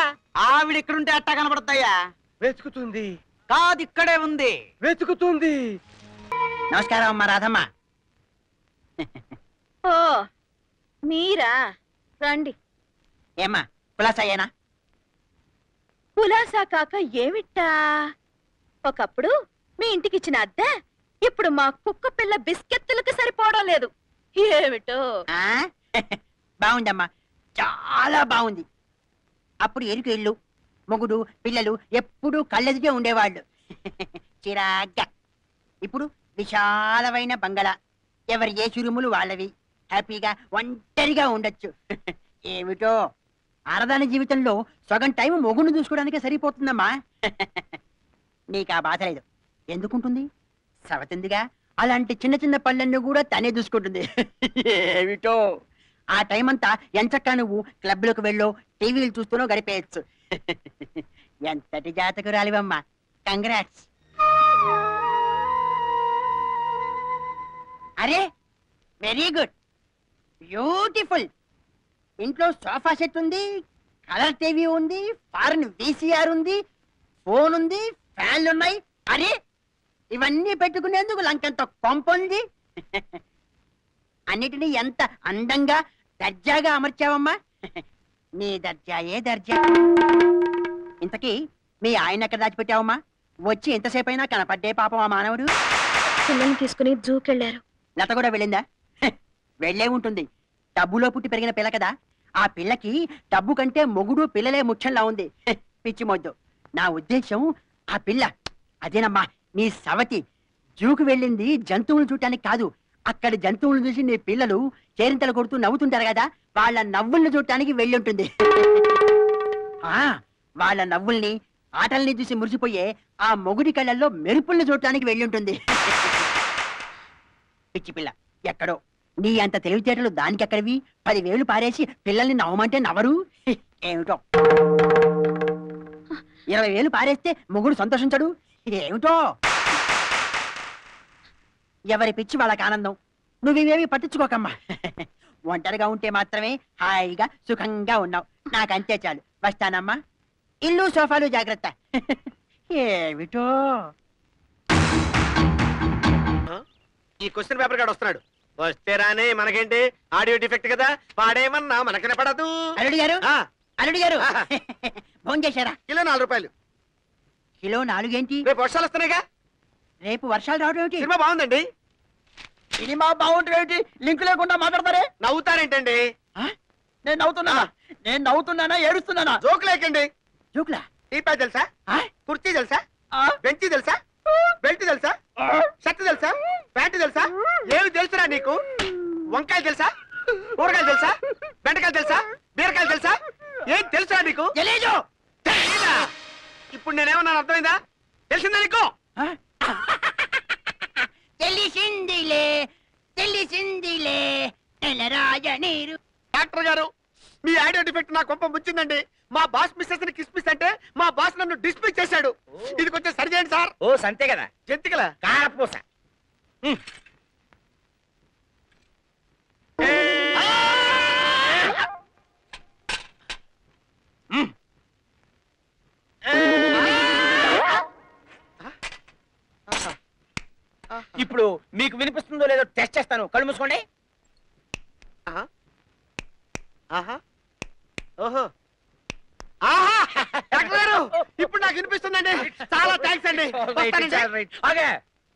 ఆవిడ ఇక్కడుంటే అట్టా కనపడతాయా? వెతుకుతుంది. కాదు ఇక్కడే ఉంది. వెతుకుతుంది. నమస్కారం అమ్మా రాధమ్మ. ఓ మీరా? రండి. ఏమ్మా కులాసయ్యేనా? కులాసా కాక ఏమిట్టా? ఒకప్పుడు మీ ఇంటికి ఇచ్చిన అద్దె ఇప్పుడు మా కుక్క పిల్ల బిస్కెత్తులకు సరిపోవడం లేదు. ఏమిటో? బాగుందమ్మా, చాలా బాగుంది. అప్పుడు ఎరుకు ఇల్లు, మొగుడు పిల్లలు ఎప్పుడూ కళ్ళెదుటే ఉండేవాళ్ళు. చిరాగ్గా. ఇప్పుడు విశాలమైన బంగళా, ఎవరి ఏ చురుములు వాళ్ళవి. హ్యాపీగా ఒంటరిగా ఉండొచ్చు. ఏమిటో ఆడదాని జీవితంలో సగం టైం మొగుడు చూసుకోవడానికే సరిపోతుందమ్మా. నీకు ఆ బాధ లేదు. ఎందుకుంటుంది? సవతుందిగా. అలాంటి చిన్న చిన్న పళ్ళన్నీ కూడా తనే చూసుకుంటుంది. ఏమిటో ఆ టైం అంతా ఎంచక్కా నువ్వు క్లబ్లకు వెళ్ళో టీవీలు చూస్తూనో గడిపేయచ్చు. ఎంతటి జాతకురాలివమ్మా. కంగ్రాట్స్. అరే వెరీ గుడ్, బ్యూటిఫుల్. ఇంట్లో సోఫా సెట్ ఉంది, కలర్ టీవీ ఉంది, ఫారెన్ VCR ఉంది, ఫోన్ ఉంది, ఫ్యాన్లు ఉన్నాయి. అరే ఇవన్నీ పెట్టుకునేందుకు లంకంత కొంపొంది. అన్నిటినీ ఎంత అందంగా దర్జాగా అమర్చావమ్మా. నీ దర్జాయే దర్జా. ఇంతకీ మీ ఆయన ఎక్కడ దాచిపెట్టావమ్మా? వచ్చి ఎంతసేపు అయినా కనపడ్డే పాపం ఆ మానవుడు. పిల్లల్ని తీసుకుని జూకెళ్లారు. లత కూడా వెళ్ళిందా? వెళ్ళే ఉంటుంది. డబ్బులో పుట్టి పెరిగిన పిల్ల కదా. ఆ పిల్లకి డబ్బు కంటే మొగుడు పిల్లలే ముఖ్యంలా ఉంది. పిచ్చి మొద్దు. నా ఉద్దేశం ఆ పిల్ల అదేనమ్మా నీ సవతి జూకు వెళ్ళింది జంతువులు చూడటానికి కాదు. అక్కడ జంతువులను చూసి నీ పిల్లలు చేరింతలు కొడుతూ నవ్వుతుంటారు కదా, వాళ్ళ నవ్వుల్ని చూడటానికి వెళ్ళుంటుంది. వాళ్ళ నవ్వుల్ని ఆటల్ని చూసి మురిసిపోయే ఆ మొగుడి కళ్ళల్లో మెరుపుల్ని చూడటానికి వెళ్ళుంటుంది. పిచ్చి పిల్ల ఎక్కడో. నీ అంత తెలివితేటలు దానికెక్కడివి? 10,000 పారేసి పిల్లల్ని నవ్వమంటే నవ్వరు. ఏమిటో 20,000 పారేస్తే మొగుడు సంతోషించడు. ఏమిటో ఎవరి పిచ్చి వాళ్ళకి ఆనందం. నువ్వేవి పట్టించుకోకమ్మా. ఒంటరిగా ఉంటే మాత్రమే హాయిగా సుఖంగా ఉన్నావు. నాకంతే చాలు. వస్తానమ్మా. ఇల్లు సోఫాలు జాగ్రత్త. ఏమిటో ఈ క్వశ్చన్ పేపర్ గాడు వస్తున్నాడు. వస్తే రానే, మనకేంటి? ఆడియో డిఫెక్ట్ కదా, వాడేమన్నా మనకనే పడదు. అల్లుడి గారు, అల్లుడి గారు ఫోన్ చేశారా? కిలో 4 రూపాయలు. కిలో 4 ఏంటి? రేపు వర్షాలు వస్తున్నాయిగా. రేపు వర్షాలు రావడం ఏంటి? సినిమా బాగుందండి. సినిమా బాగుంటుంది. లింక్ లేకుండా మాట్లాడతారే? నవ్వుతారేంటండి? నేను నవ్వుతున్నానా ఏడుస్తున్నానా? జోక్ లేకండి. జోక్లా? టీపా తెలుసా? కుర్చీ తెలుసా? బెంచి తెలుసా? బెల్ట్ తెలుసా? షర్ట్ తెలుసా? ప్యాంటు తెలుసా? ఏమి తెలుసురా నీకు? వంకాయలు తెలుసా? కూరగాయలు తెలుసా? బెండకాయలు తెలుసా? బీరకాయలు ఇప్పుడు నేనేమన్నాను అర్థమైందా? తెలిసిందా నీకు? తెలిసిందిలే తెలిసిందిలే నెలరాజ నీరు. డాక్టర్ గారు, మీ ఆడియో డిఫెక్ట్ నా కొంప ముచ్చిందండి. మా బాస్ మిస్సెస్ ని కిస్మిస్ అంటే మా బాస్ నన్ను డిస్మిస్ చేశాడు. ఇది కొంచెం సరి చేయండి సార్. ఓ సంతే కదా, జంతికల కారపూస. ఇప్పుడు మీకు వినిపిస్తుందో లేదో టెస్ట్ చేస్తాను. కళ్ళు మూసుకోండి. ఓహో, ఆహా, డాక్టర్ గారు ఇప్పుడు నాకు వినిపిస్తుందండి. చాలా థ్యాంక్స్ అండి. Okay,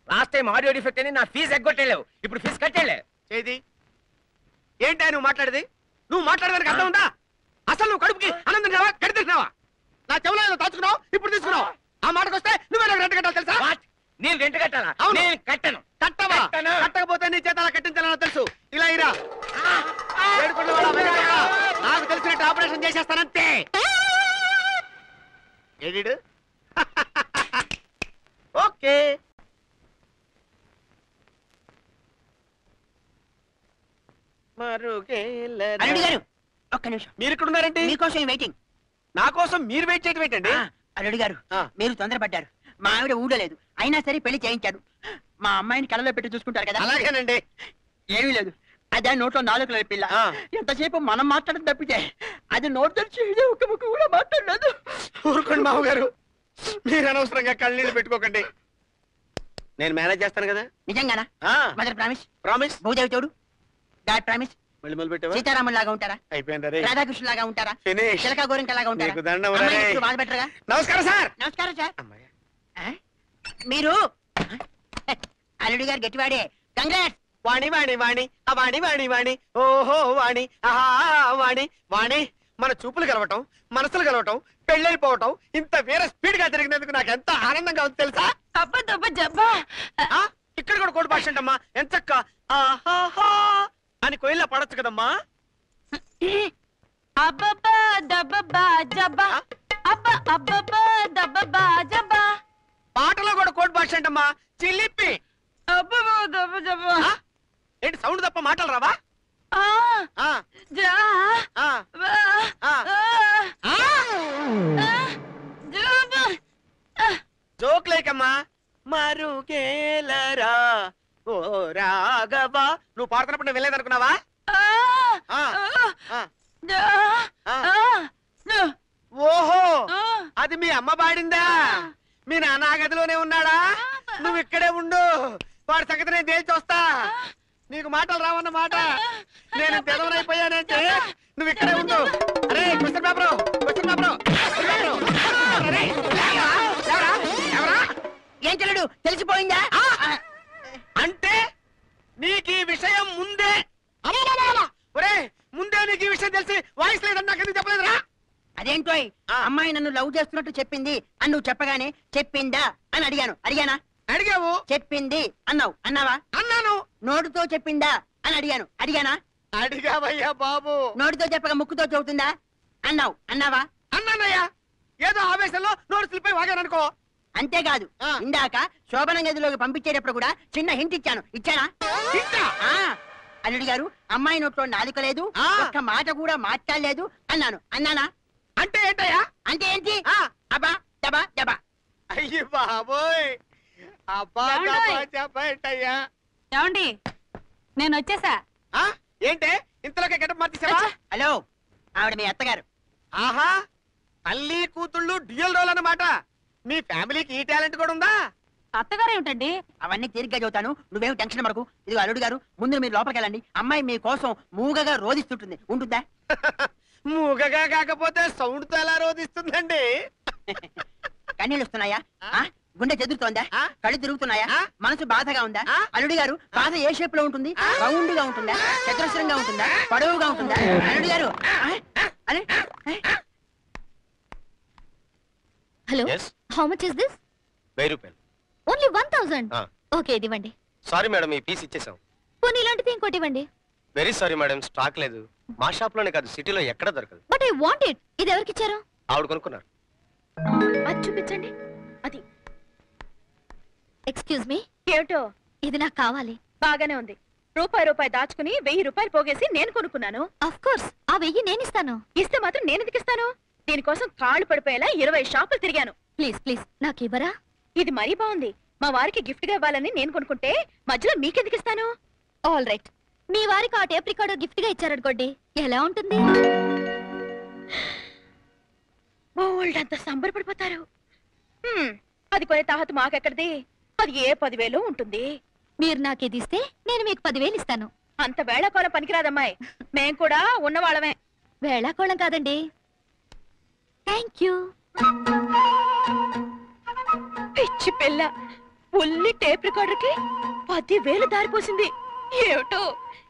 last time audio defect అని నా ఫీజు ఎగ్గొట్టేలేవు, ఇప్పుడు ఫీజు కట్టేలే. చేది ఏంటా నువ్వు మాట్లాడేది? నువ్వు మాట్లాడడానికి అర్థం ఉందా? అసలు నువ్వు కడుపుకి అన్నం తిన్నావా, గడి తిన్నావా? నా చెవులో ఏదో దాచుకున్నావు, ఇప్పుడు తీసుకున్నావు. ఆ మాటకు వస్తే నువ్వే నాకు రెంట్ కట్టాలి తెలుసా? నేను రెంట్ కట్టాలా? నేను కట్టను. కట్టవా? కట్టకపోతే నీ చేత అలా కట్టించాలని తెలుసు. ఇలా ఇరా, నాకు తెలిసినట్టు ఆపరేషన్ చేసేస్తానంతే. ఏడిడు ఓకే. అల్లుడు గారు ఒక్క నిమిషం. మీరు ఇక్కడ ఉన్నారంటే మీకోసం వెయిటింగ్. నా కోసం మీరు వెయిట్ చేయడం ఏంటండి? అల్లుడు గారు మీరు తొందరపడ్డారు. మా ఆవిడ ఊడలేదు, అయినా సరే పెళ్లి చేయించాడు. మా అమ్మాయిని కళ్ళలో పెట్టి చూసుకుంటారు కదా. అలాగేనండి. ఏమీ లేదు, అదే నోట్లో 4 నెలల పిల్ల. ఎంతసేపు మనం మాట్లాడడం తప్పితే అది నోట్ తెరిచి ఒక ముక్క కూడా మాట్లాడలేదు. ఊరుకోండి మావు గారు, మీరు అనవసరంగా కళ్ళనీళ్ళు పెట్టుకోకండి. నేను మేనేజ్ చేస్తాను కదా. నిజంగానా? Mother promise. ప్రామిస్. భూదేవి తోడు. God promise. మళ్ళీ మొదలు పెట్టావా? సీతారాముల లాగా ఉంటారా? అయిపోయింది. రాధాకృష్ణ లాగా ఉంటారా? ఫినిష్. చిలక గోరింక లాగా ఉంటారా? నీకు దండం రే. అమ్మాయి ఎప్పుడు బాధ పెట్టరుగా? నమస్కారం సార్. నమస్కారం సార్. మీరు అల్లుడు గారు గట్టివాడే. కంగ్రాట్స్. వాణి వాణి వాణి ఆ వాణి వాణి వాణి ఓహో వాణి ఆహా వాణి వాణి. మన చూపులు కలవటం, మనసులు కలవటం, పెళ్ళైపోవటం ఇంత వేరే స్పీడ్ గా జరిగినందుకు నాకు ఎంత ఆనందంగా ఉంది తెలుసా? ఇక్కడ కూడా కోడి భాష అంటమ్మా. ఎంతక్క ఆహాహా అని కోయిల్లా పడొచ్చు కదమ్మా. అబ్బబ్బా దబ్బబ్బా జబ్బా అబ్బా అబ్బబ్బా దబ్బబ్బా జబ్బా. పాటలో కూడా కోడి భాష అంటమ్మా. చిలిపి. అబ్బబ్బా దబ్బ జబ్బా. ఏంటి సౌండ్ తప్ప మాటలు రావా? జోక్ లేకమ్మా. మరుగేలరా ఓ రాఘవా. నువ్వు పాడుతున్నప్పుడు నేను వెళ్ళేదనుకున్నావా? ఓహో, అది మీ అమ్మ పాడిందా? మీ నాన్న గదిలోనే ఉన్నాడా? నువ్వు ఇక్కడే ఉండు, వాడి సంగతి నేను తేల్చి వస్తా. నీకు మాటలు రావన్న మాట. నేను తెలవనైపోయానంటే నువ్వు ఇక్కడే ఉండు. అరే క్వశ్చన్ పేపరు, క్వశ్చన్ పేపరు. ఏం చెల్లుడు తెలిసిపోయిందా? అంటే నీకు ఈ విషయం ముందే ఒరే ముందే నీకు ఈ విషయం తెలిసి వాయిస్ లేదని నాకు ఎందుకు చెప్పలేదురా? అదేంటో అమ్మాయి నన్ను లవ్ చేస్తున్నట్టు చెప్పింది అని నువ్వు చెప్పగానే చెప్పిందా అని అడిగాను. అడిగానా? అడిగావు. చెప్పింది అన్నావు. అన్నావా? అన్నాను. నోటితో చెప్పిందా అని అడిగాను. అడిగానా? అడిగావయ్యా బాబు. నోటితో చెప్పక ముక్కుతో చెబుతుందా అన్నావు. అన్నావా? అన్నానయ్యా. ఏదో ఆవేశంలో నోరు స్లిప్ అయి వాగాననుకో. అంతేకాదు, ఇందాక శోభనం గదిలోకి పంపించేటప్పుడు కూడా చిన్న హింట్ ఇచ్చాను. ఇచ్చానా? అల్లుడి గారు అమ్మాయి నోట్లో నాలుక లేదు, ఒక్క మాట కూడా మాట్లాడలేదు అన్నాను. అన్నానా? అంటే ఏంటయ్యా? అంటే ఏంటి? అబ్బా దబా దబా. అయ్యి బాబోయ్. అబ్బా చెప్పంటయ్యా. ఏమండి నేను వచ్చేసా. ఏంటే ఇంతలోకే గెటప్ మార్చేసావా? హలో, ఆవిడ మీ అత్తగారు. ఆహా, తల్లి కూతుళ్ళు డ్యూయల్ రోల్ అన్నమాట. మీ ఫ్యామిలీకి ఈ టాలెంట్ కూడా ఉందా? అత్తగారు ఏమిటండి? అవన్నీ తీరిగ్గా చదువుతాను, నువ్వేం టెన్షన్ పడకు. ఇది అల్లుడు గారు, ముందు మీరు లోపలికి వెళ్ళండి. అమ్మాయి మీ కోసం మూగగా రోధిస్తుంటుంది. ఉంటుందా? మూగగా కాకపోతే సౌండ్ తో ఎలా రోధిస్తుందండి? కన్నీళ్ళు వస్తున్నాయా? గుండె చెదురుతోందా? కళ్ళు తిరుగుతున్నాయా? మనసు బాధగా ఉందా? అల్లుడి గారు బాధ ఏ షేప్ లో ఉంటుంది? రౌండ్ గా ఉంటుందా? చతురస్రంగా ఉంటుందా? పొడవుగా ఉంటుందా? అల్లుడి గారు hello, how much is this? 1000 రూపాయలు. ఓన్లీ 1000. ఓకే, ఇది ఇవ్వండి. సారీ మేడం, ఈ పీస్ ఇచ్చేసాం. పోనీ ఇలాంటిది ఇంకోటి ఇవ్వండి. వెరీ సారీ మేడం, స్టాక్ లేదు. మా షాప్ లోనే కాదు, సిటీలో ఎక్కడ దొరకదు. But I want it. ఇది ఎవరికి ఇచ్చారు? ఆవిడ కొనుక్కున్నారు. అది చూపించండి. అది ఎక్స్క్యూజ్ మీ, ఏమిటో? ఇది నాకు కావాలి. బాగానే ఉంది. రూపాయి దాచుకుని 1000 రూపాయలు పోగేసి నేను కొనుక్కున్నాను. ఆఫ్ కోర్స్, ఆ 1000 నేను ఇస్తాను. ఇస్తే మాత్రం నేను ఎందుకు ఇస్తాను? దీనికోసం కాళ్ళు పడిపోయేలా 20 షాపులు తిరిగాను. ప్లీజ్ ప్లీజ్ నాకు ఇవ్వరా? ఇది మరీ బాగుంది. మా వారికి గిఫ్ట్ గా ఇవ్వాలని నేను కొనుక్కుంటే మధ్యలో మీకెందుకు ఇస్తాను? ఆల్ రైట్, మీ వారికి ఆ టేప్ రికార్డర్ గిఫ్ట్ గా ఇచ్చారనుకోండి, ఎలా ఉంటుంది? బోల్డ్ అంత సంబరపడిపోతారు. అది కొనే తాహత మాకెక్కడిది? అది ఏ 10,000 ఉంటుంది. మీరు నాకు ఇది ఇస్తే నేను మీకు 10,000 ఇస్తాను. అంత వేళాకోళం పనికిరాదమ్మాయి. మేం కూడా ఉన్నవాళ్ళమే. వేళాకోళం కాదండి. Thank you. పిచ్చి పిల్ల, ఉల్లి టేప్ రికార్డర్ కి 10,000 దారిపోసింది. ఏమిటో?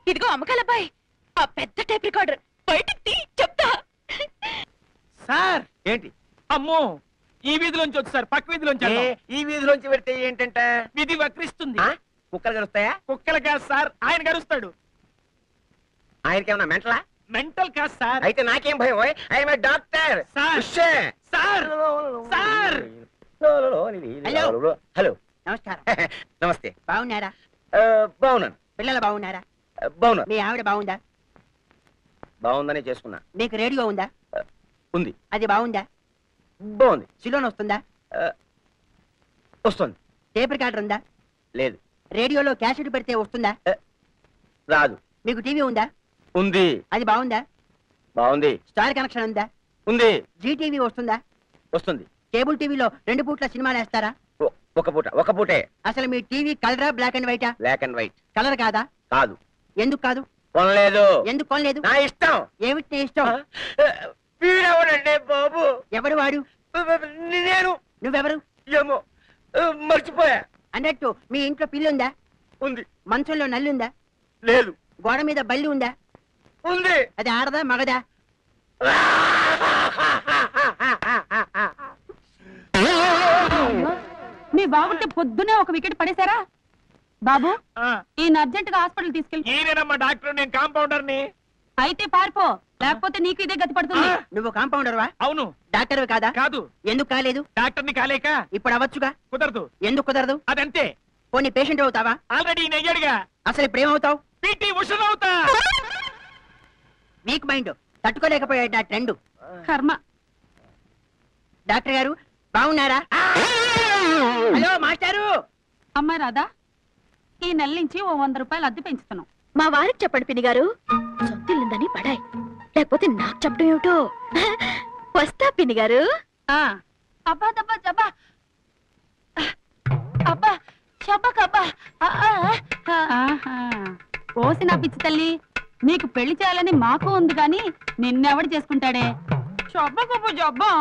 ఇదిగో అమ్మకాలబ్బాయి, ఆ పెద్ద టేప్ రికార్డర్ బయటికి తీ, చెప్తా. సార్ ఏంటి? అమ్మో, ఈ వీధిలోంచి వచ్చి సార్ పక్క వీధిలోంచి ఈ వీధిలోంచి పెడితే ఏంటంట? విధి వక్రిస్తుంది. కుక్కలు గరుస్తాయా? కుక్కలు కాదు సార్, ఆయన గరుస్తాడు. ఆయనకేమన్నా మెంటలా? మెంటల్ కాదు సార్. అయితే నాకేం భయం? I'm doctor. Sir sir sir. Hello hello, నమస్కారం. నమస్తే. బాగున్నారా? బాగున్నాను. పిల్లలు బాగున్నారా? బాగున్నాను. మీ ఆవిడ బాగుందా? బాగుందనే చేసుకున్నా. మీకు రేడియో ఉందా? ఉంది. అది బాగుందా? బాగుంది. సిలోన్ వస్తుందా? వస్తుంది. టేప్ రికార్డర్ ఉందా? లేదు. రేడియోలో క్యాసెట్ పెడితే వస్తుందా? రాదు. మీకు టీవీ ఉందా? ఉంది. అది బాగుందా? బాగుంది. స్టార్ కనెక్షన్ ఉందా? ఉంది. జీ టీవీ వస్తుందా? వస్తుంది. కేబుల్ టీవీలో 2 పూట్ల సినిమాలు వేస్తారా? ఒక పూటే. అసలు మీ టీవీ కలరా, బ్లాక్ అండ్ వైటా? Black and white. కలర్ కాదా? కాదు. ఎందుకు కాదు? కొనలేదు. ఎందుకు కొనలేదు? నా ఇష్టం. ఏమిటి నీ ఇష్టం? వీడెవడండి బాబు? ఎవరు వాడు? నేను. నువ్వెవరు? ఏమో మర్చిపోయా. అన్నట్టు మీ ఇంట్లో పిల్లుందా? ఉంది. మంచంలో నల్లుందా? లేదు. గోడ మీద బల్లి ఉందా? ఉంది. అది ఆడదా మగదా? మీ బాబుంటే పొద్దునే ఒక వికెట్ పడేశారా? బాబు, ఈయన అర్జెంట్ గా హాస్పిటల్ తీసుకెళ్ళి. ఈయనమ్మా డాక్టర్, నేను కాంపౌండర్ ని. అయితే పారిపో, లేకపోతే నీకు ఇదే గతి పడుతుంది. నువ్వు కాంపౌండర్వా? అవును. డాక్టర్ కాదా? కాదు. ఎందుకు కాలేదు? డాక్టర్ ని కాలేక. ఇప్పుడు అవ్వచ్చుగా. కుదరదు. ఎందుకు కుదరదు? అదంతే. పోనీ పేషెంట్ అవుతావా? ఆల్రెడీ నెయ్యాడుగా. అసలు ఇప్పుడు ఏమవుతావు? పీటీ ఉషను అవుతా. వీక్ మైండ్, తట్టుకోలేకపోయాడు నా ట్రెండ్. కర్మ. డాక్టర్ గారు బాగున్నారా? హలో మాస్టారు. అమ్మాయి రాదా? ఈ నెల నుంచి ఓ 100 రూపాయలు అద్దె పెంచుతున్నాం. మా వారికి చెప్పండి పిన్ని గారు, సొంతిల్లుందని పడాయి, లేకపోతే నాకు చెప్పడం ఏమిటో. వస్తా పిన్ని గారు. అబ్బా దబ్బా జబ్బా, అబ్బా షబ్బకబ్బా. ఓసి నా పిచ్చి తల్లి, నీకు పెళ్లి చేయాలని మాకు ఉంది గాని నిన్నెవడు చేసుకుంటాడే? షబ్బకబ్బా జబ్బా.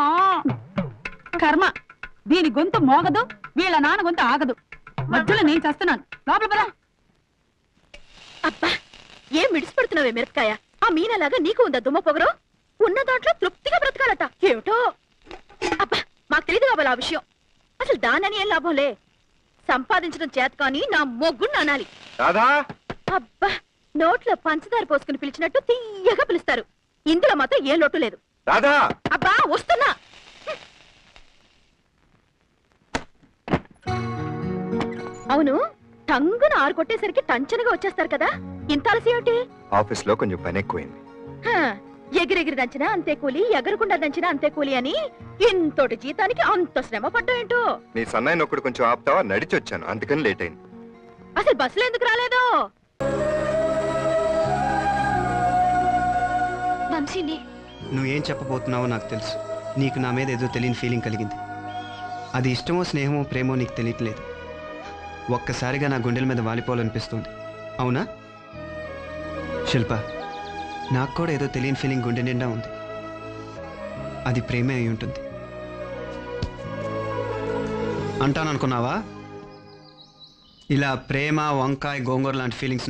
కర్మ, దీని గొంతు మోగదు, వీళ్ళ నాన్న గొంతు ఆగదు. మధ్యలో నేను చేస్తున్నాను. లోపల పద. అబ్బా, ఏం విడిచిపెడుతున్నావే మిరపకాయ? ఆ మీనలాగా నీకు ఉందా దుమ్మ పొగరు? ఉన్న దాంట్లో తృప్తిగా బ్రతకాలట. ఏమిటో? అబ్బా, మాకు తెలియదు కాబోలు ఆ విషయం. అసలు దానని ఏం లాభంలే. సంపాదించడం చేత కానీ నా మొగ్గుని అనాలి. అబ్బా, నోట్లో పంచదార పోసుకుని పిలిచినట్టు తీయగా పిలుస్తారు. ఇందులో మాత్రం ఏ లోటు లేదు. అబ్బా వస్తున్నా. అవును, టంగున 6 కొట్టేసరికి టంచనగా వచ్చేస్తారు కదా, ఇంత ఆలస్యం ఏమిటి? ఆఫీస్ లో కొంచెం పని ఎక్కువైంది. ఎగిరెగిరి దంచినా అంతే కూలి, ఎగరకుండా దంచినా అంతే కూలి అని ఇంతటి జీతానికి అంత శ్రమ పడ్డా ఏంటో. నీ సన్నాయి నొక్కడు కొంచెం ఆపుతావా? నడిచి వచ్చాను, అందుకని లేట్ అయింది. అసలు బస్సులో ఎందుకు రాలేదు? వంశీని, నువ్వేం చెప్పబోతున్నావో నాకు తెలుసు. నీకు నా మీద ఏదో తెలియని ఫీలింగ్ కలిగింది. అది ఇష్టమో స్నేహమో ప్రేమో నీకు తెలియట్లేదు. ఒక్కసారిగా నా గుండెల మీద వాలిపోవాలనిపిస్తుంది. అవునా శిల్ప? నాకు కూడా ఏదో తెలియని ఫీలింగ్ గుండె నిండా ఉంది. అది ప్రేమే అయి ఉంటుంది అంటాననుకున్నావా? ఇలా ప్రేమ, వంకాయ, గోంగూర లాంటి ఫీలింగ్స్